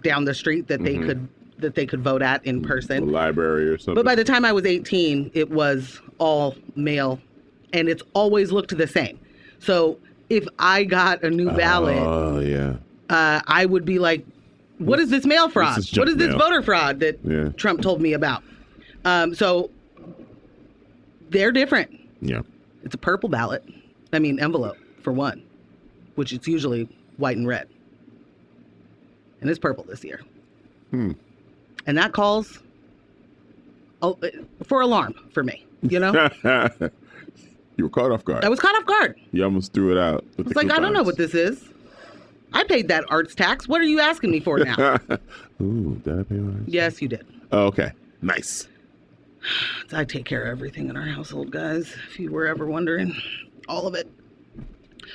down the street that they could vote at in person. The library or something. But by the time I was 18, it was all mail, and it's always looked the same. So if I got a new ballot, I would be like, What is this mail fraud? What is this mail. voter fraud that Trump told me about? So they're different. Yeah. It's a purple ballot. I mean, envelope, for one, which it's usually white and red. And it's purple this year. And that calls for alarm for me, you know? You were caught off guard. I was caught off guard. You almost threw it out. It's like, I don't know what this is. I paid that arts tax. What are you asking me for now? Ooh, did I pay my arts? Yes, you did. Oh, okay. Nice. I take care of everything in our household, guys, if you were ever wondering. All of it.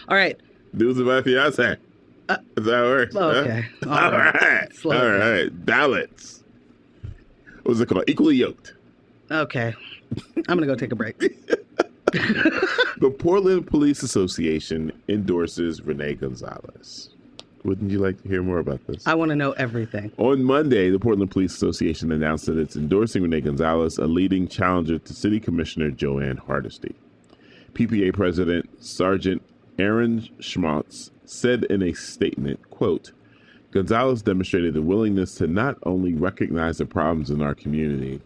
All right. News about Fiance. Is that how it works? Okay. Huh? All right. Slow All down. right. Ballots. What's it called? Equally yoked. Okay. I'm going to go take a break. The Portland Police Association endorses Renee Gonzalez. Wouldn't you like to hear more about this? I want to know everything. On Monday, the Portland Police Association announced that it's endorsing Renee Gonzalez, a leading challenger to City Commissioner Joanne Hardesty. PPA President Sergeant Aaron Schmaltz said in a statement, quote, Gonzalez demonstrated a willingness to not only recognize the problems in our community,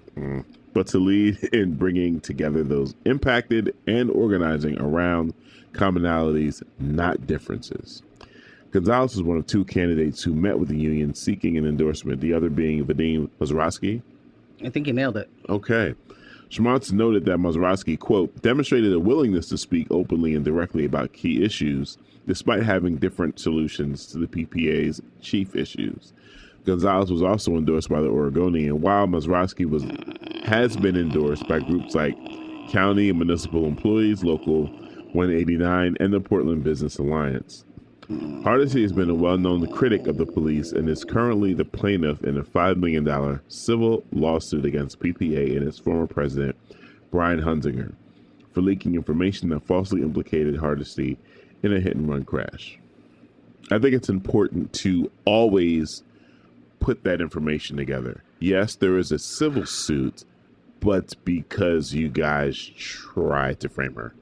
but to lead in bringing together those impacted and organizing around commonalities, not differences. Gonzalez was one of two candidates who met with the union seeking an endorsement, the other being Vadim Mazeroski. I think you nailed it. Okay. Schmaltz noted that Mazeroski, quote, demonstrated a willingness to speak openly and directly about key issues, despite having different solutions to the PPA's chief issues. Gonzalez was also endorsed by the Oregonian, while Mazeroski has been endorsed by groups like County and Municipal Employees, Local 189, and the Portland Business Alliance. Hardesty has been a well-known critic of the police and is currently the plaintiff in a $5 million civil lawsuit against PPA and its former president, Brian Hunzinger, for leaking information that falsely implicated Hardesty in a hit-and-run crash. I think it's important to always put that information together. Yes, there is a civil suit, but because you guys tried to frame her.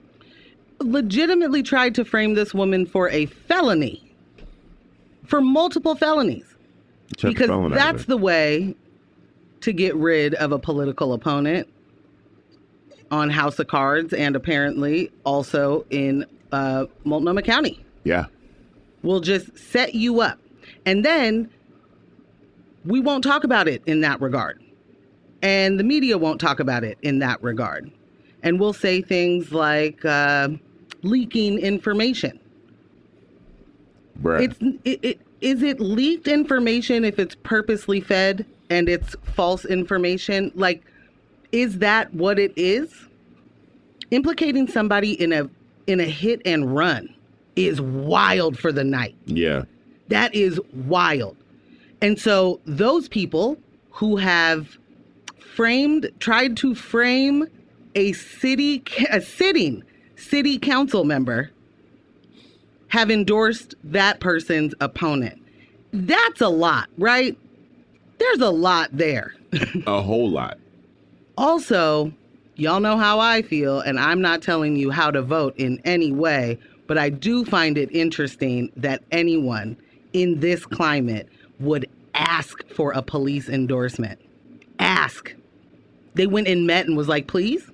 Legitimately tried to frame this woman for a felony, for multiple felonies, because that's the way to get rid of a political opponent on House of Cards and apparently also in Multnomah County. Yeah. We'll just set you up. And then we won't talk about it in that regard. And the media won't talk about it in that regard. And we'll say things like leaking information. Right. Is it leaked information if it's purposely fed and it's false information? Like, is that what it is? Implicating somebody in a hit and run is wild for the night. Yeah. That is wild. And so those people who have tried to frame a sitting city council member have endorsed that person's opponent. That's a lot, right? There's a lot there. A whole lot. Also, y'all know how I feel, and I'm not telling you how to vote in any way, but I do find it interesting that anyone in this climate would ask for a police endorsement. Ask. They went and met and was like, please?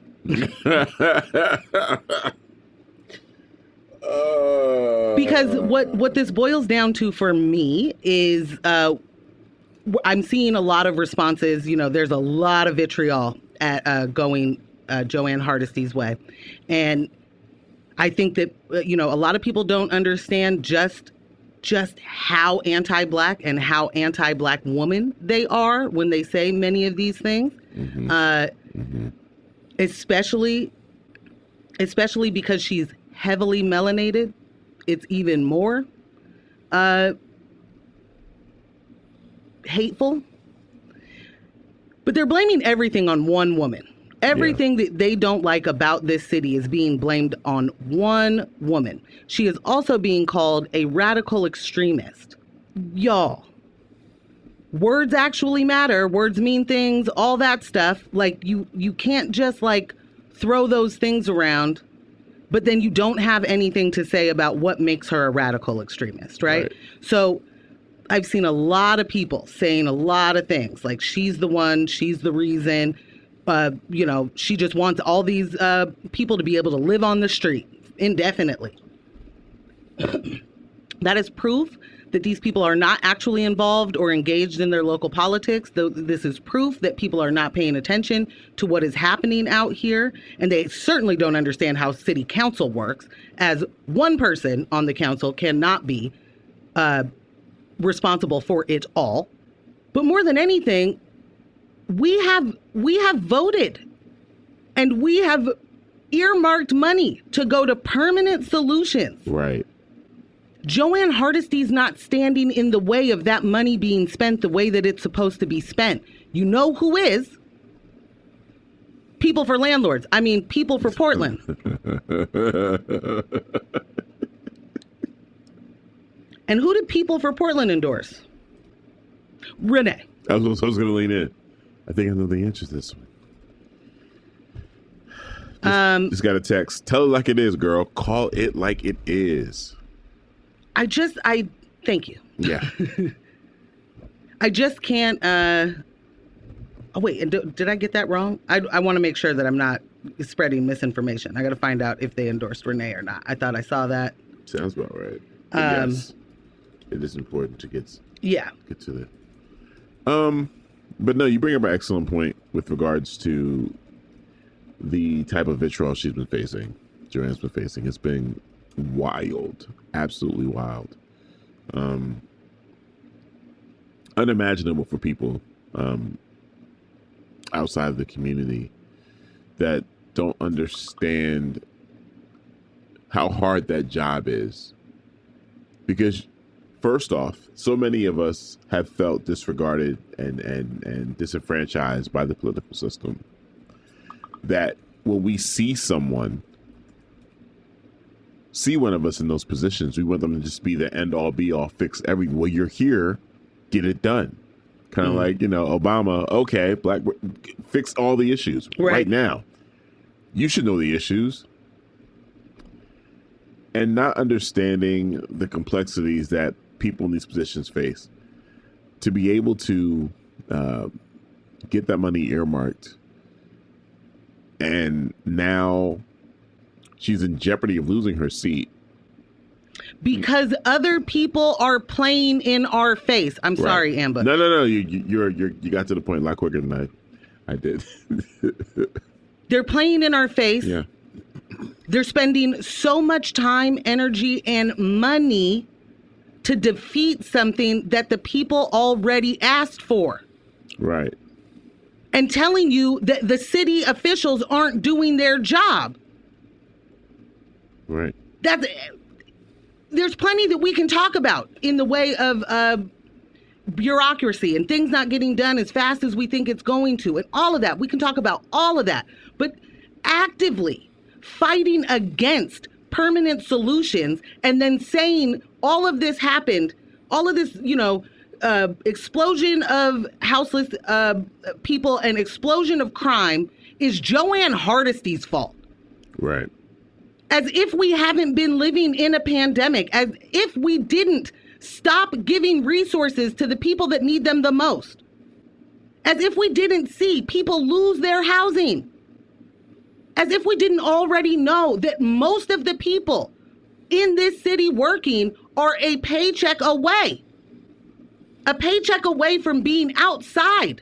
Because what this boils down to for me is I'm seeing a lot of responses. You know, there's a lot of vitriol at going Joanne Hardesty's way. And I think that, a lot of people don't understand just how anti-Black and how anti-Black woman they are when they say many of these things. Especially because she's heavily melanated. It's even more hateful. But they're blaming everything on one woman. Everything that they don't like about this city is being blamed on one woman. She is also being called a radical extremist. Y'all, words actually matter. Words mean things, all that stuff. Like, you can't just throw those things around, but then you don't have anything to say about what makes her a radical extremist, right? So I've seen a lot of people saying a lot of things like she's the one, she's the reason. She just wants all these people to be able to live on the street indefinitely. That is proof that these people are not actually involved or engaged in their local politics. This is proof that people are not paying attention to what is happening out here. And they certainly don't understand how city council works, as one person on the council cannot be responsible for it all. But more than anything, we have voted and we have earmarked money to go to permanent solutions. Right. Joanne Hardesty's not standing in the way of that money being spent the way that it's supposed to be spent. You know who is? People for Landlords. I mean, People for Portland. And who did People for Portland endorse? Renee. I was going to lean in. I think I know the answer to this one. Just got a text. Tell it like it is, girl. Call it like it is. Thank you. Yeah. I just can't, wait, did I get that wrong? I want to make sure that I'm not spreading misinformation. I got to find out if they endorsed Renee or not. I thought I saw that. Sounds about right. Yes, it is important to get to that. But no, you bring up an excellent point with regards to the type of vitriol she's been facing, Joanne's been facing. It's been wild, absolutely wild, unimaginable for people outside of the community that don't understand how hard that job is. Because first off, so many of us have felt disregarded and disenfranchised by the political system that when we see one of us in those positions, we want them to just be the end all be all, fix everything. Well, you're here, get it done. Kind of like, Obama, okay, fix all the issues right now. You should know the issues. And not understanding the complexities that people in these positions face. To be able to get that money earmarked, and now she's in jeopardy of losing her seat. Because other people are playing in our face. I'm sorry, Amber. No. You got to the point a lot quicker than I did. They're playing in our face. Yeah. They're spending so much time, energy, and money to defeat something that the people already asked for. Right. And telling you that the city officials aren't doing their job. Right. There's plenty that we can talk about in the way of bureaucracy and things not getting done as fast as we think it's going to, and all of that. We can talk about all of that. But actively fighting against permanent solutions and then saying all of this happened, all of this, explosion of houseless people and explosion of crime is Joanne Hardesty's fault. Right. As if we haven't been living in a pandemic, as if we didn't stop giving resources to the people that need them the most, as if we didn't see people lose their housing, as if we didn't already know that most of the people in this city working are a paycheck away from being outside.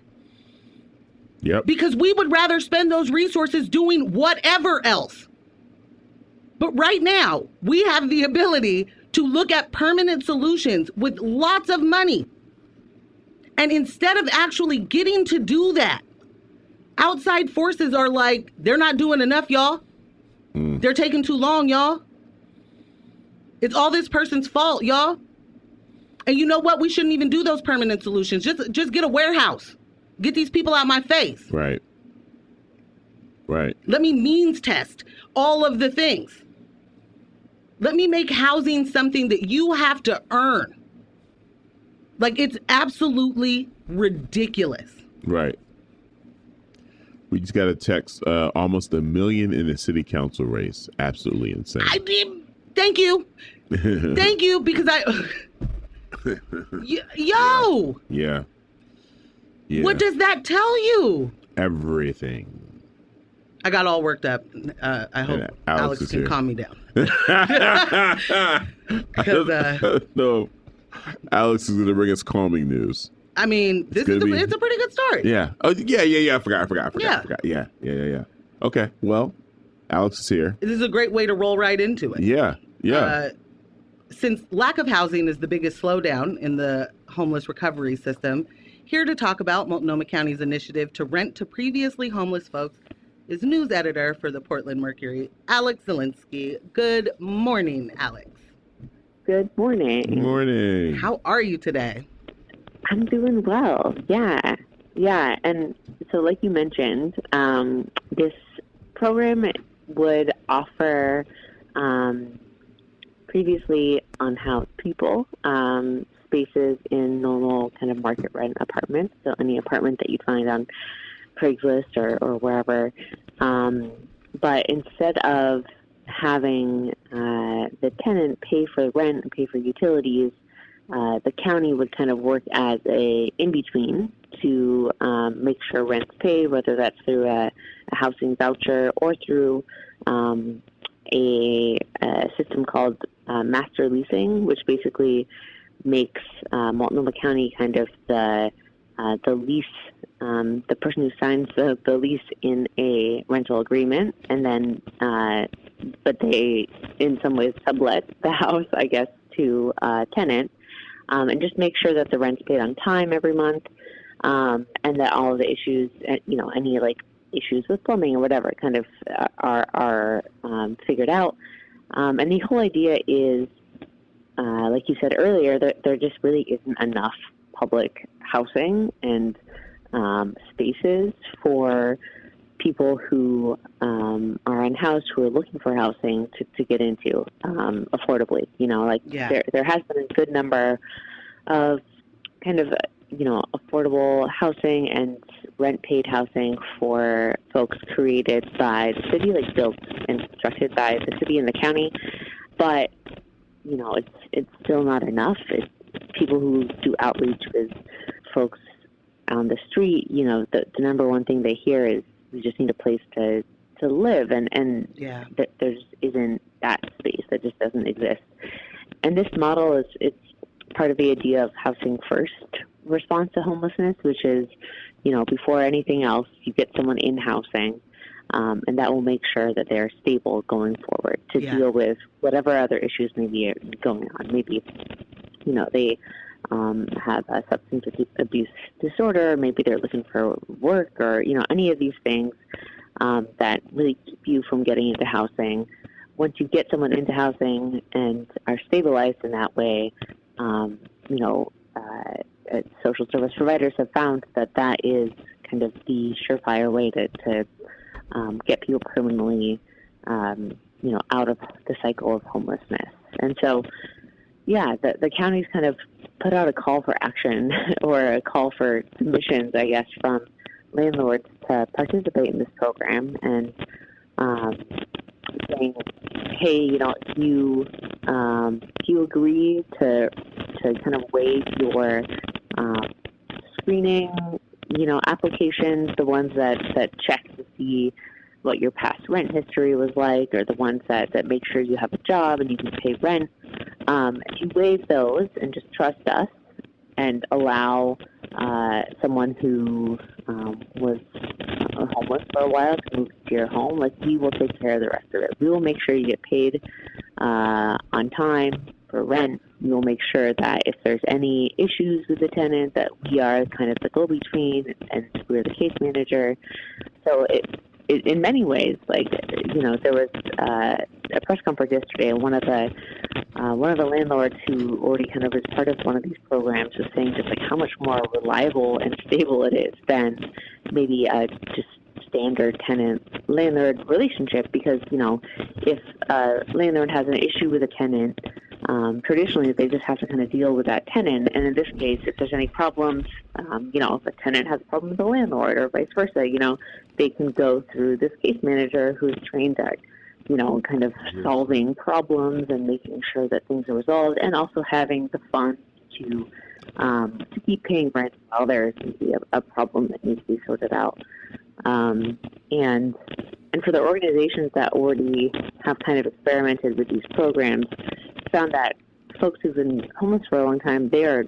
Yep. Because we would rather spend those resources doing whatever else. But right now, we have the ability to look at permanent solutions with lots of money. And instead of actually getting to do that, outside forces are like, they're not doing enough, y'all. They're taking too long, y'all. It's all this person's fault, y'all. And you know what? We shouldn't even do those permanent solutions. Just get a warehouse. Get these people out my face. Right. Right. Let me means test all of the things. Let me make housing something that you have to earn. Like, it's absolutely ridiculous. Right. We just got a text, almost 1 million in a city council race. Absolutely insane. Thank you. Thank you, because Yo! Yeah. What does that tell you? Everything. I got all worked up. I hope Alex can calm me down. No, Alex is going to bring us calming news. I mean, it's a pretty good story. Yeah. Oh, yeah. I forgot. Yeah. Okay. Well, Alex is here. This is a great way to roll right into it. Yeah. Since lack of housing is the biggest slowdown in the homeless recovery system, here to talk about Multnomah County's initiative to rent to previously homeless folks is news editor for the Portland Mercury, Alex Zielinski. Good morning, Alex. Good morning. Morning. How are you today? I'm doing well. Yeah. And so like you mentioned, this program would offer previously unhoused people spaces in normal kind of market rent apartments. So any apartment that you'd find on Craigslist or wherever. But instead of having the tenant pay for rent and pay for utilities, the county would kind of work as a in-between to make sure rent's paid, whether that's through a housing voucher or through a system called master leasing, which basically makes Multnomah County kind of the lease, the person who signs the lease in a rental agreement, and then but they in some ways sublet the house, I guess, to a tenant, and just make sure that the rent's paid on time every month, and that all of the issues, any like issues with plumbing or whatever, kind of are figured out. And the whole idea is, like you said earlier, there just really isn't enough public housing and spaces for people who are unhoused, who are looking for housing to get into affordably. There has been a good number of kind of affordable housing and rent-paid housing for folks created by the city, like built and constructed by the city and the county. But it's still not enough. People who do outreach with folks on the street, the number one thing they hear is we just need a place to live, and there just isn't that space. That just doesn't exist. And this model it's part of the idea of housing first response to homelessness, which is, before anything else, you get someone in housing, and that will make sure that they're stable going forward to deal with whatever other issues may be going on. Maybe, they have a substance abuse disorder, maybe they're looking for work, or, any of these things that really keep you from getting into housing. Once you get someone into housing and are stabilized in that way, social service providers have found that is kind of the surefire way to get people permanently, out of the cycle of homelessness. And so, the county's kind of put out a call for action or a call for submissions, I guess, from landlords to participate in this program, and saying, hey, if you agree to kind of waive your screening, applications, the ones that check to see what your past rent history was like, or the ones that make sure you have a job and you can pay rent, if you waive those and just trust us and allow someone who was homeless for a while to move to your home, we will take care of the rest of it. We will make sure you get paid on time for rent. We will make sure that if there's any issues with the tenant, that we are kind of the go-between and we're the case manager. So it in many ways, there was a press conference yesterday, and one of the landlords who already kind of was part of one of these programs was saying just how much more reliable and stable it is than maybe a just standard tenant-landlord relationship, because, if a landlord has an issue with a tenant, traditionally they just have to kind of deal with that tenant. And in this case, if there's any problems, if a tenant has a problem with the landlord or vice versa, they can go through this case manager who's trained at, kind of solving problems and making sure that things are resolved, and also having the funds to keep paying rent while there seems to be a problem that needs to be sorted out. And for the organizations that already have kind of experimented with these programs, found that folks who've been homeless for a long time, their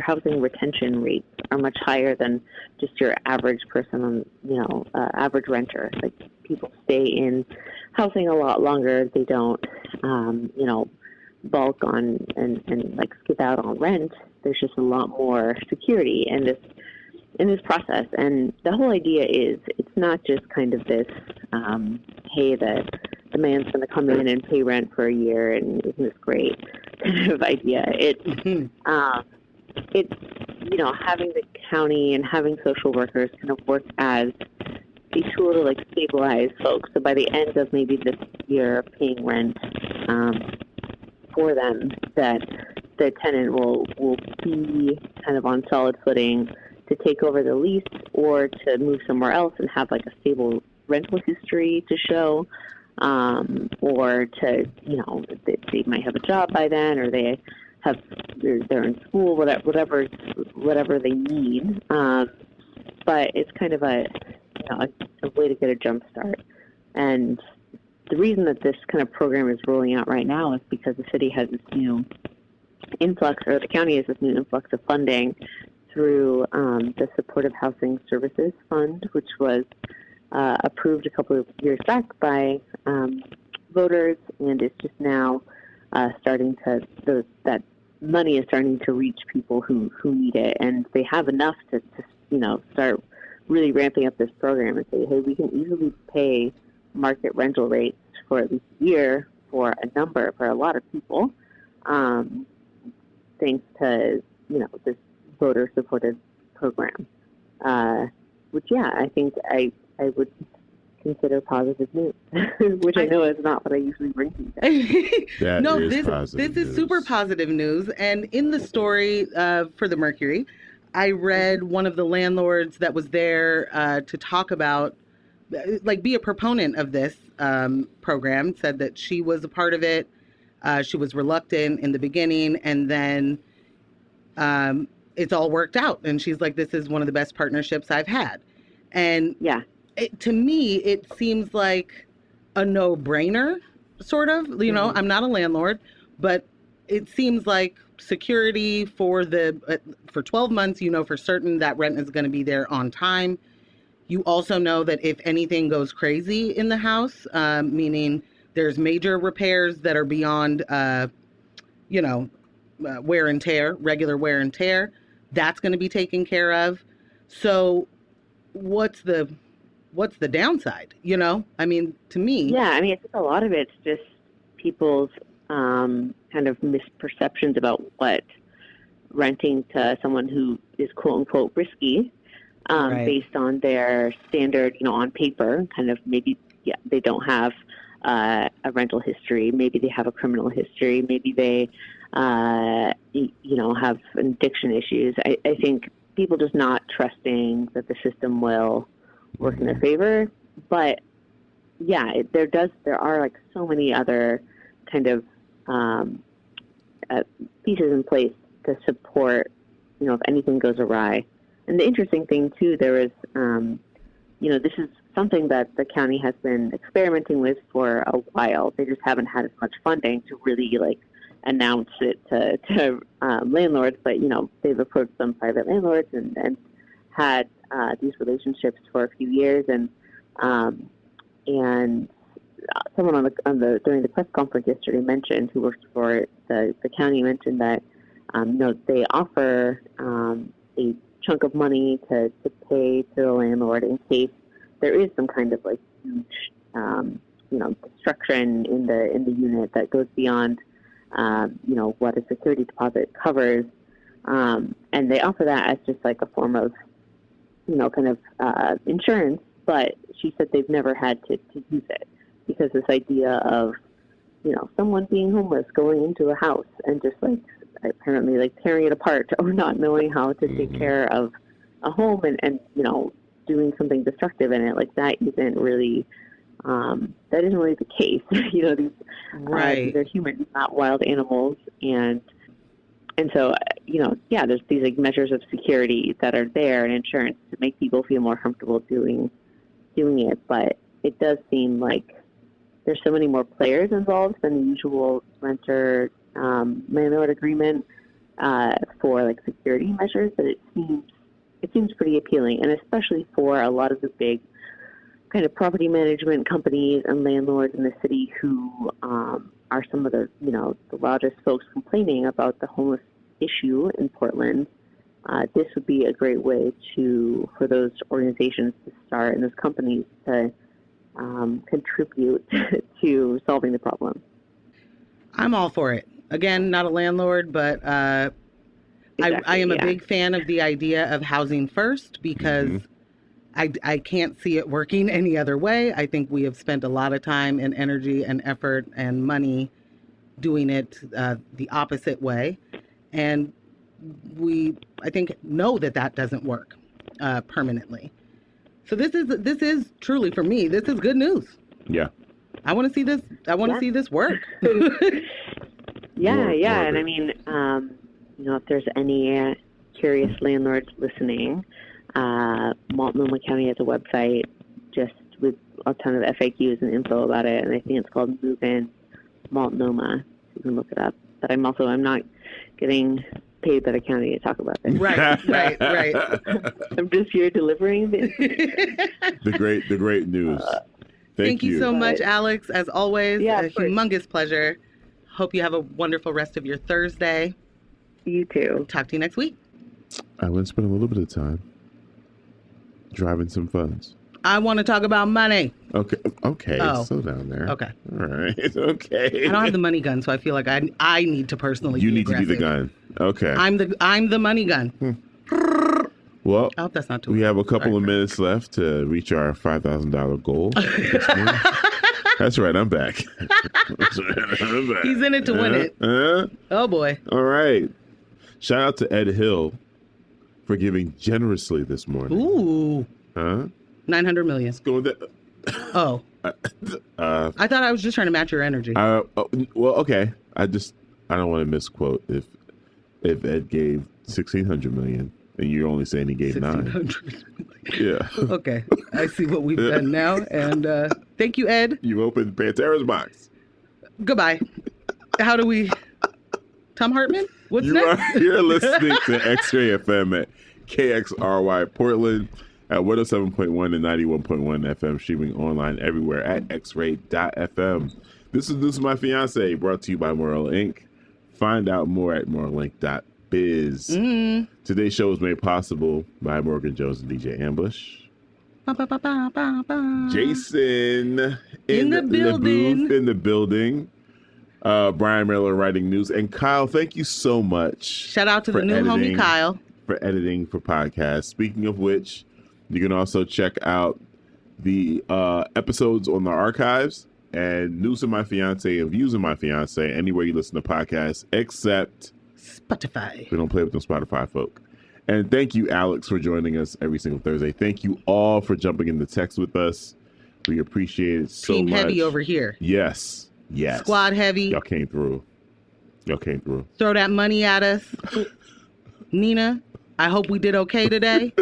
housing retention rates are much higher than just your average person on, average renter. Like, people stay in housing a lot longer. They don't, bulk on and like skip out on rent. There's just a lot more security in this process. And the whole idea is, it's not just kind of this, hey, the man's going to come in and pay rent for a year and isn't this great kind of idea. It's having the county and having social workers kind of work as a tool to like stabilize folks. So by the end of maybe this year paying rent for them, that the tenant will be kind of on solid footing to take over the lease or to move somewhere else and have like a stable rental history to show, or to, they might have a job by then, or they're in school, whatever they need. But it's kind of a way to get a jump start. And the reason that this kind of program is rolling out right now is because the city has this new influx, or the county has this new influx of funding through the Supportive Housing Services Fund, which was approved a couple of years back by voters, and it's just now that money is starting to reach people who need it, and they have enough to start really ramping up this program and say, hey, we can easily pay market rental rates for at least a year for a lot of people, thanks to this voter-supported program, which I think I would consider positive news, which I know is not what I usually bring to you guys. No, this is super positive news. And in the story for the Mercury, I read one of the landlords that was there to talk about, like, be a proponent of this program, said that she was a part of it. She was reluctant in the beginning, and then it's all worked out. And she's like, this is one of the best partnerships I've had. And to me, it seems like a no-brainer, sort of. I'm not a landlord, but it seems like security for 12 months, for certain that rent is going to be there on time. You also know that if anything goes crazy in the house, meaning there's major repairs that are beyond, wear and tear, regular wear and tear, that's going to be taken care of. So what's the downside? I mean, to me. Yeah, I mean, I think a lot of it's just people's kind of misperceptions about what renting to someone who is quote unquote risky, right, based on their standard, on paper, kind of maybe, they don't have a rental history. Maybe they have a criminal history. Maybe they, have addiction issues. I think people just not trusting that the system will work in their favor. But there are like so many other kind of pieces in place to support, if anything goes awry. And the interesting thing too, there is, this is something that the county has been experimenting with for a while. They just haven't had as much funding to really announce it to landlords, but they've approached some private landlords and had these relationships for a few years, and someone during the press conference yesterday mentioned, who works for the county, mentioned that they offer a chunk of money to pay to the landlord in case there is some kind of huge destruction in the unit that goes beyond what a security deposit covers, and they offer that as just a form of insurance. But she said they've never had to use it, because this idea of someone being homeless going into a house and just apparently tearing it apart, or not knowing how to take care of a home and doing something destructive in it, that isn't really the case. These right. They're humans, not wild animals, and And so, there's these like measures of security that are there and insurance to make people feel more comfortable doing it. But it does seem like there's so many more players involved than the usual renter landlord agreement for like security measures that it seems pretty appealing, and especially for a lot of the big kind of property management companies and landlords in the city who are some of the the largest folks complaining about the homeless issue in Portland. This would be a great way for those organizations to start and those companies to contribute to solving the problem. I'm all for it. Again, not a landlord, but Exactly, I am a big fan of the idea of housing first because I can't see it working any other way. I think we have spent a lot of time and energy and effort and money doing it the opposite way. And I think, know that doesn't work permanently. So this is truly, for me, this is good news. Yeah. I want to see this. I want to see this work. Yeah. More And I mean, if there's any curious landlords listening, Multnomah County has a website just with a ton of FAQs and info about it, and I think it's called Move In Multnomah. You can look it up. But I'm not getting paid by the county to talk about this. Right. I'm just here delivering this. the great news. Thank you so much, Alex. As always, Yeah, a humongous pleasure. Hope you have a wonderful rest of your Thursday. You too. Talk to you next week. I want to spend a little bit of time driving some funds. I want to talk about money. Okay. Oh. Slow down there. Okay. All right. Okay. I don't have the money gun, so I feel like I need to personally. You be need aggressive. to be the gun. Okay. I'm the money gun. Well, I hope that's not too. we have a couple of minutes left to reach our $5,000 goal. That's right. I'm back. He's in it to win it. Oh boy. All right. Shout out to Ed Hill for giving generously this morning. Ooh. Huh? 900 million. Let's go with that. Oh. I thought I was just trying to match your energy. Well, okay. I don't want to misquote. If Ed gave 1,600 million, and you're only saying he gave 1,600. Yeah. Okay. I see what we've done now, and thank you, Ed. You opened Pantera's box. Goodbye. How do we? Tom Hartman? What's next? You're listening to X-Ray FM at KXRY Portland at 107.1 and 91.1 FM, streaming online everywhere at xray.fm. This is My Fiance, brought to you by Moral Inc. Find out more at moralinc.biz. Today's show was made possible by Morgan Jones and DJ Ambush. Jason in the building. In the building. Bryan Miller writing news. And Kyle, thank you so much. Shout out to the new homie Kyle. For editing for podcasts. Speaking of which, you can also check out the episodes on the archives and news of My Fiance and views of My Fiance anywhere you listen to podcasts, except Spotify. We don't play with them Spotify folk. And thank you, Alex, for joining us every single Thursday. Thank you all for jumping in the text with us. We appreciate it so much. Team heavy over here. Yes. Squad heavy. Y'all came through. Throw that money at us. Nina, I hope we did okay today.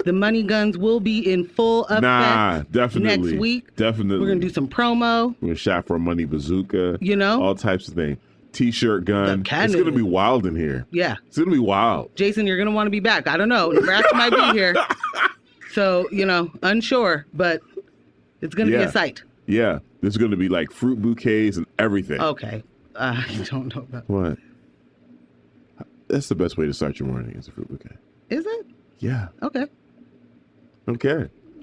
The money guns will be in full effect definitely. next week. Definitely. We're going to do some promo. We're going to shop for a money bazooka. You all types of things. T-shirt gun. It's going to be wild in here. Yeah. It's going to be wild. Jason, you're going to want to be back. I don't know. Nebraska might be here. So, unsure, but it's going to be a sight. Yeah. There's going to be like fruit bouquets and everything. Okay. I don't know about what. That's the best way to start your morning is a fruit bouquet. Is it? Yeah. Okay.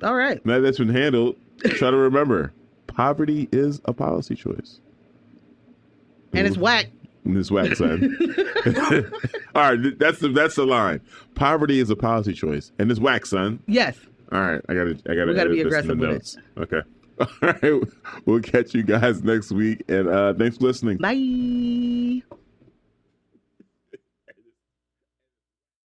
All right. Now that's been handled, try to remember, poverty is a policy choice. And it's whack. And it's whack, son. All right, that's the line. Poverty is a policy choice, and it's whack, son. Yes. All right, I gotta. We gotta be aggressive with it. Okay. All right, we'll catch you guys next week, and thanks for listening. Bye.